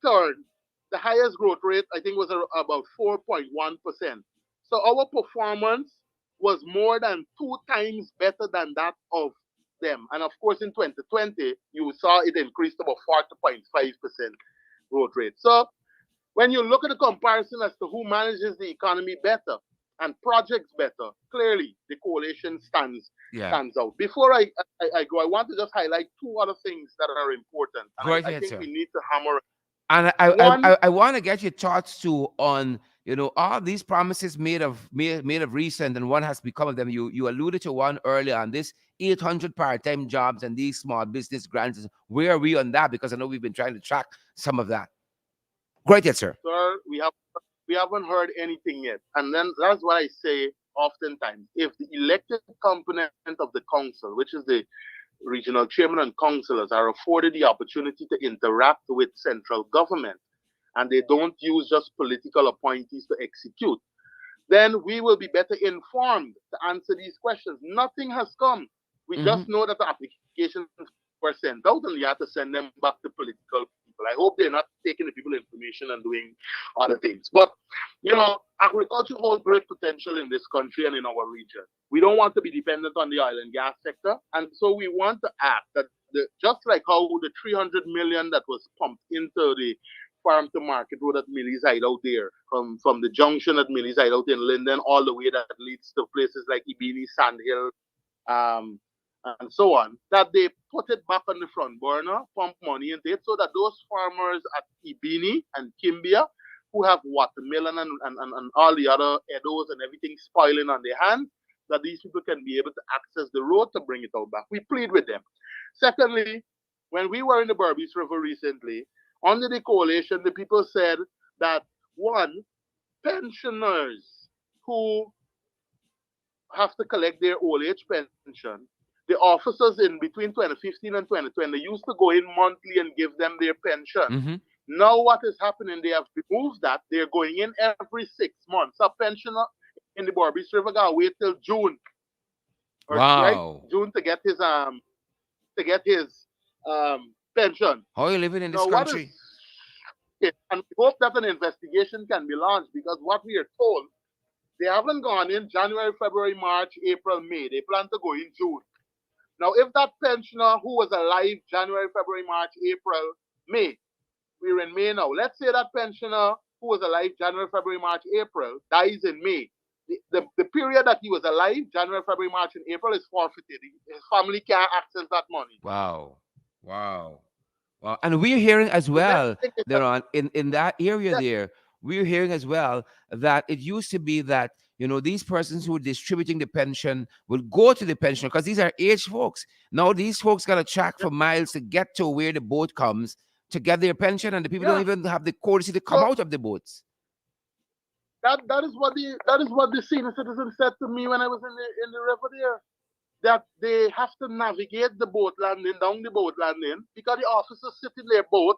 turn, the highest growth rate, I think, was about 4.1%. So our performance was more than 2 times better than that of them. And of course, in 2020, you saw it increased about 40.5% growth rate. So when you look at the comparison as to who manages the economy better and projects better, clearly the coalition stands out. Before I go, I want to just highlight two other things that are important, and Go right I ahead, think sir. we need to hammer. And One, I want to get your thoughts too on all these promises made of recent, and one has become of them. You alluded to one earlier on this 800 part-time jobs and these small business grants. Where are we on that? Because I know we've been trying to track some of that. Great, yes, sir. sir, we haven't heard anything yet, and then that's what I say oftentimes. If the elected component of the council, which is the regional chairman and councillors, are afforded the opportunity to interact with central government, and they don't use just political appointees to execute, then we will be better informed to answer these questions. Nothing has come. We Mm-hmm. just know that the applications were sent out and you have to send them back to political people. I hope they're not taking the people information and doing other things. But, agriculture holds great potential in this country and in our region. We don't want to be dependent on the oil and gas sector. And so we want to act that just like how the 300 million that was pumped into the farm to market road at Millie's Hideout there, from the junction at Millie's Hideout in Linden, all the way that leads to places like Ibini, Sandhill, um, and so on, that they put it back on the front burner, pump money into it, so that those farmers at Ibini and Kimbia, who have watermelon and all the other edos and everything spoiling on their hands, that these people can be able to access the road to bring it out back. We plead with them. Secondly, when we were in the Berbice River recently, under the coalition, the people said that, one, pensioners who have to collect their old age pension, the officers in between 2015 and 2020 used to go in monthly and give them their pension. Mm-hmm. Now what is happening, they have removed that. They're going in every 6 months. A pensioner in the Berbice River got to wait till June. Wow. Right? June to get his pension. How are you living in this Now, what country? is it. And we hope that an investigation can be launched because what we are told, they haven't gone in January, February, March, April, May. They plan to go in June. Now, if that pensioner who was alive January, February, March, April, May, we're in May now. Let's say that pensioner who was alive January, February, March, April dies in May. The period that he was alive, January, February, March, and April, is forfeited. His family can't access that money. Wow. Wow. Wow. And we're hearing as The next well, thing is that, Theron, in that area yeah, there, we're hearing as well that it used to be that, these persons who were distributing the pension would go to the pensioner because these are aged folks. Now these folks got to track yeah, for miles to get to where the boat comes to get their pension, and the people don't yeah. even have the courtesy to come So out of the boats. that is what the senior citizen said to me when I was in the river there. That they have to navigate the boat landing, down the boat landing, because the officers sit in their boat.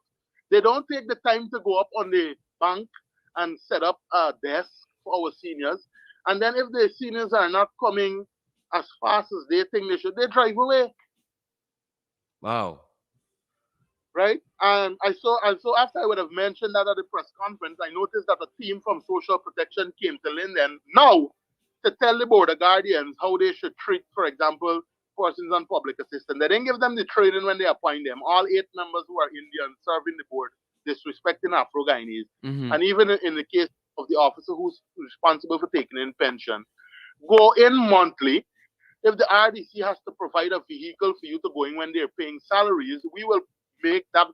They don't take the time to go up on the bank and set up a desk for our seniors. And then if the seniors are not coming as fast as they think they should, they drive away, Wow. right? And so after I would have mentioned that at the press conference, I noticed that a team from Social Protection came to Linden now to tell the board of guardians how they should treat, for example, persons on public assistance. They didn't give them the training when they appoint them. All 8 members who are Indian serving the board, disrespecting Afro Guyanese, Mm-hmm. and even in the case of the officer who's responsible for taking in pension, go in monthly. If the RDC has to provide a vehicle for you to go in when they're paying salaries, we will make that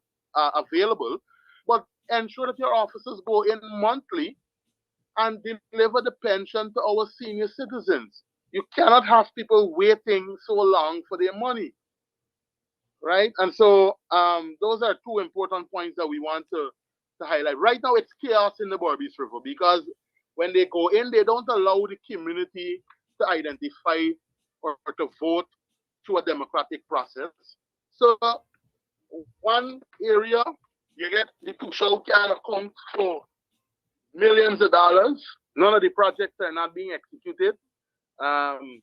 available. But ensure that your officers go in monthly and deliver the pension to our senior citizens. You cannot have people waiting so long for their money, right? And so those are two important points that we want to highlight. Right now, it's chaos in the Berbice River because when they go in, they don't allow the community to identify or to vote through a democratic process. So one area, you get the Tushao can account for millions of dollars. None of the projects are not being executed. Um,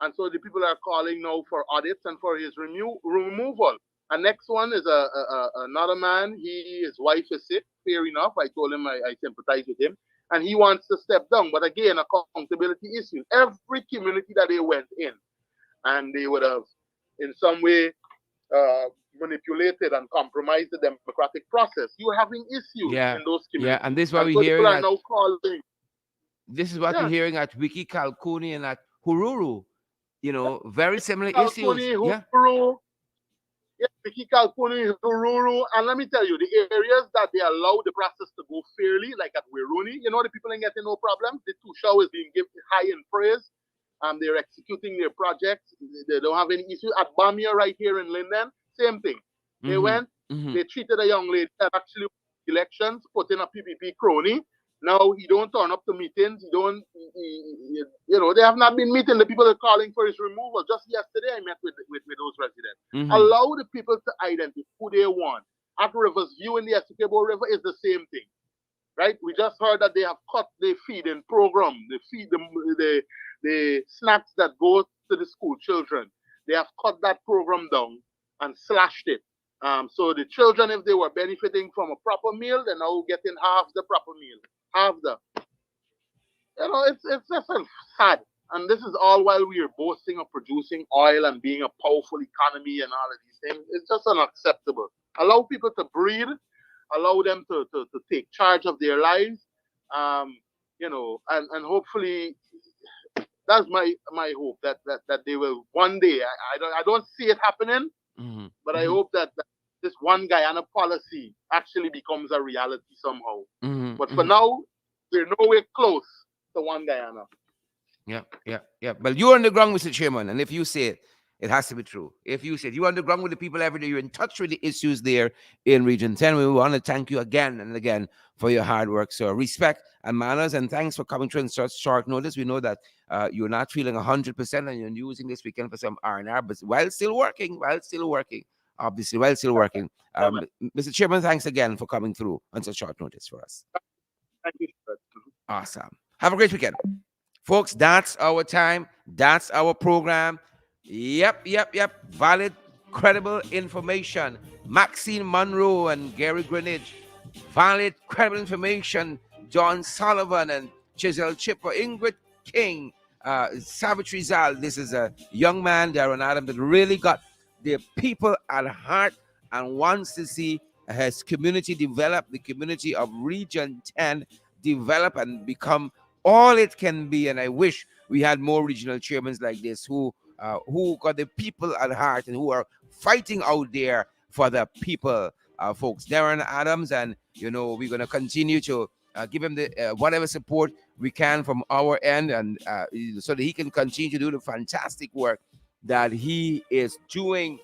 and so the people are calling now for audits and for his removal. And next one is another man. His wife is sick. Fair enough. I told him I sympathize with him. And he wants to step down. But again, accountability issues. Every community that they went in, and they would have in some way uh, manipulated and compromised the democratic process. You're having issues Yeah. in those Yeah. And communities. this is what And we're so people hearing are at now calling. this is what we're Yeah, hearing at Wiki Kalkuni and at Hururu. Very similar issues. Kalkuni, Yeah. Huru, yeah, Biki Kalkuni, Hururu. And let me tell you, the areas that they allow the process to go fairly, like at Wiruni, the people ain't getting no problems. The Tushao is being given high in praise. They're executing their projects. They don't have any issue. At Bamia, right here in Linden, same thing. They Mm-hmm. went, Mm-hmm. they treated a young lady that actually won elections, put in a PPP crony. Now he don't turn up to meetings. He don't, they have not been meeting. The people are calling for his removal. Just yesterday, I met with those residents. Mm-hmm. Allow the people to identify who they want. At Rivers View in the Essequibo River is the same thing, right? We just heard that they have cut the feeding program. They feed the snacks that go to the school children. They have cut that program down and slashed it. So the children, if they were benefiting from a proper meal, they're now getting half the proper meal. Half the, it's just sad. And this is all while we are boasting of producing oil and being a powerful economy and all of these things. It's just unacceptable. Allow people to breathe. Allow them to take charge of their lives. And hopefully that's my hope that they will one day. I don't see it happening, Mm-hmm. but I Mm-hmm. hope that this one Guyana policy actually becomes a reality somehow. Mm-hmm. But for Mm-hmm. now, we're nowhere close to one Guyana. Yeah, yeah, yeah. But you're on the ground, Mr. Chairman, and if you say it, it has to be true. If you said you're on the ground with the people every day, you're in touch with the issues there in Region 10. We want to thank you again and again for your hard work, sir. Respect and manners, and thanks for coming through in such short notice. We know that you're not feeling 100% and you're using this weekend for some R&R, but while still working, obviously, while still working. Yeah, man. Mr. Chairman, thanks again for coming through on such short notice for us. Thank you, sir. Awesome. Have a great weekend. Folks, that's our time. That's our program. Yep. Valid, credible information. Maxine Monroe and Gary Greenidge Valid, credible information. John Sullivan and Chisel Chipper, Ingrid King, Savage Rizal. This is a young man, Darren Adam, that really got the people at heart and wants to see his community develop, the community of Region 10 develop and become all it can be. And I wish we had more regional chairmen like this who got the people at heart and who are fighting out there for the people, folks. Darren Adams, and we're going to continue to give him the whatever support we can from our end, and so that he can continue to do the fantastic work that he is doing.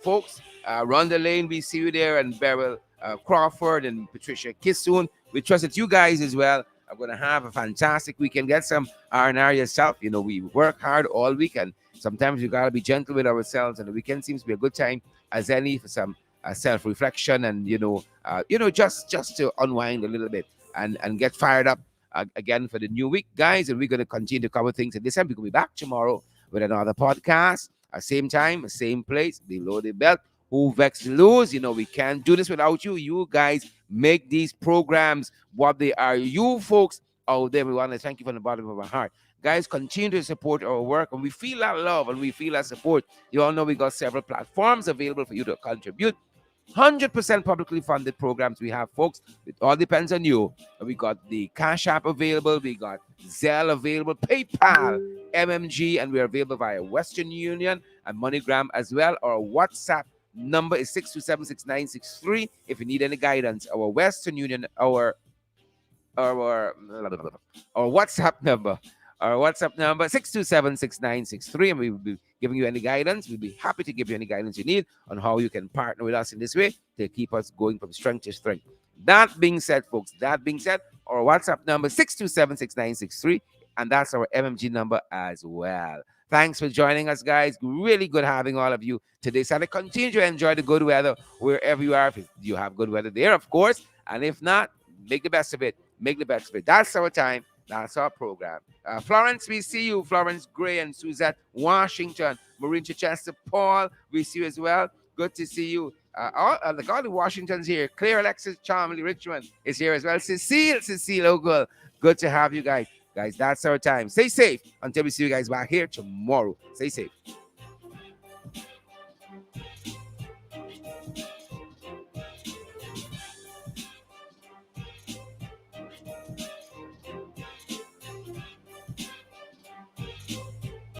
Folks, Rhonda Lane, we see you there, and Beryl Crawford and Patricia Kissoon. We trust that you guys as well are going to have a fantastic weekend. Get some R&R yourself. We work hard all week, and sometimes we got to be gentle with ourselves, and the weekend seems to be a good time as any for some self-reflection, and just to unwind a little bit and get fired up again for the new week, guys. And we're going to continue to cover things at this time. We're going to be back tomorrow with another podcast, same time, same place, below the belt. Who vex lose? We can't do this without you. You guys make these programs what they are. You folks out there, we want to thank you from the bottom of our heart. Guys, continue to support our work, and we feel that love and we feel that support. You all know we got several platforms available for you to contribute. 100% publicly funded programs we have, folks. It all depends on you. We got the Cash App available, we got Zelle available, PayPal, MMG, and we're available via Western Union and MoneyGram as well. Our WhatsApp number is 6276963 if you need any guidance. Our Western Union, our WhatsApp number. Our WhatsApp number 6276963, and we will be giving you any guidance. We'll be happy to give you any guidance you need on how you can partner with us in this way to keep us going from strength to strength. That being said, folks, our WhatsApp number 6276963, and that's our MMG number as well. Thanks for joining us, guys. Really good having all of you today. So continue to enjoy the good weather wherever you are. If you have good weather there, of course, and if not, make the best of it. Make the best of it. That's our time. That's our program. Florence, we see you. Florence Gray and Suzette Washington. Maureen Chichester, Paul, we see you as well. Good to see you. All the Washingtons here. Claire Alexis Charmley Richmond is here as well. Cecile Ogle. Good to have you guys. Guys, that's our time. Stay safe until we see you guys back here tomorrow. Stay safe.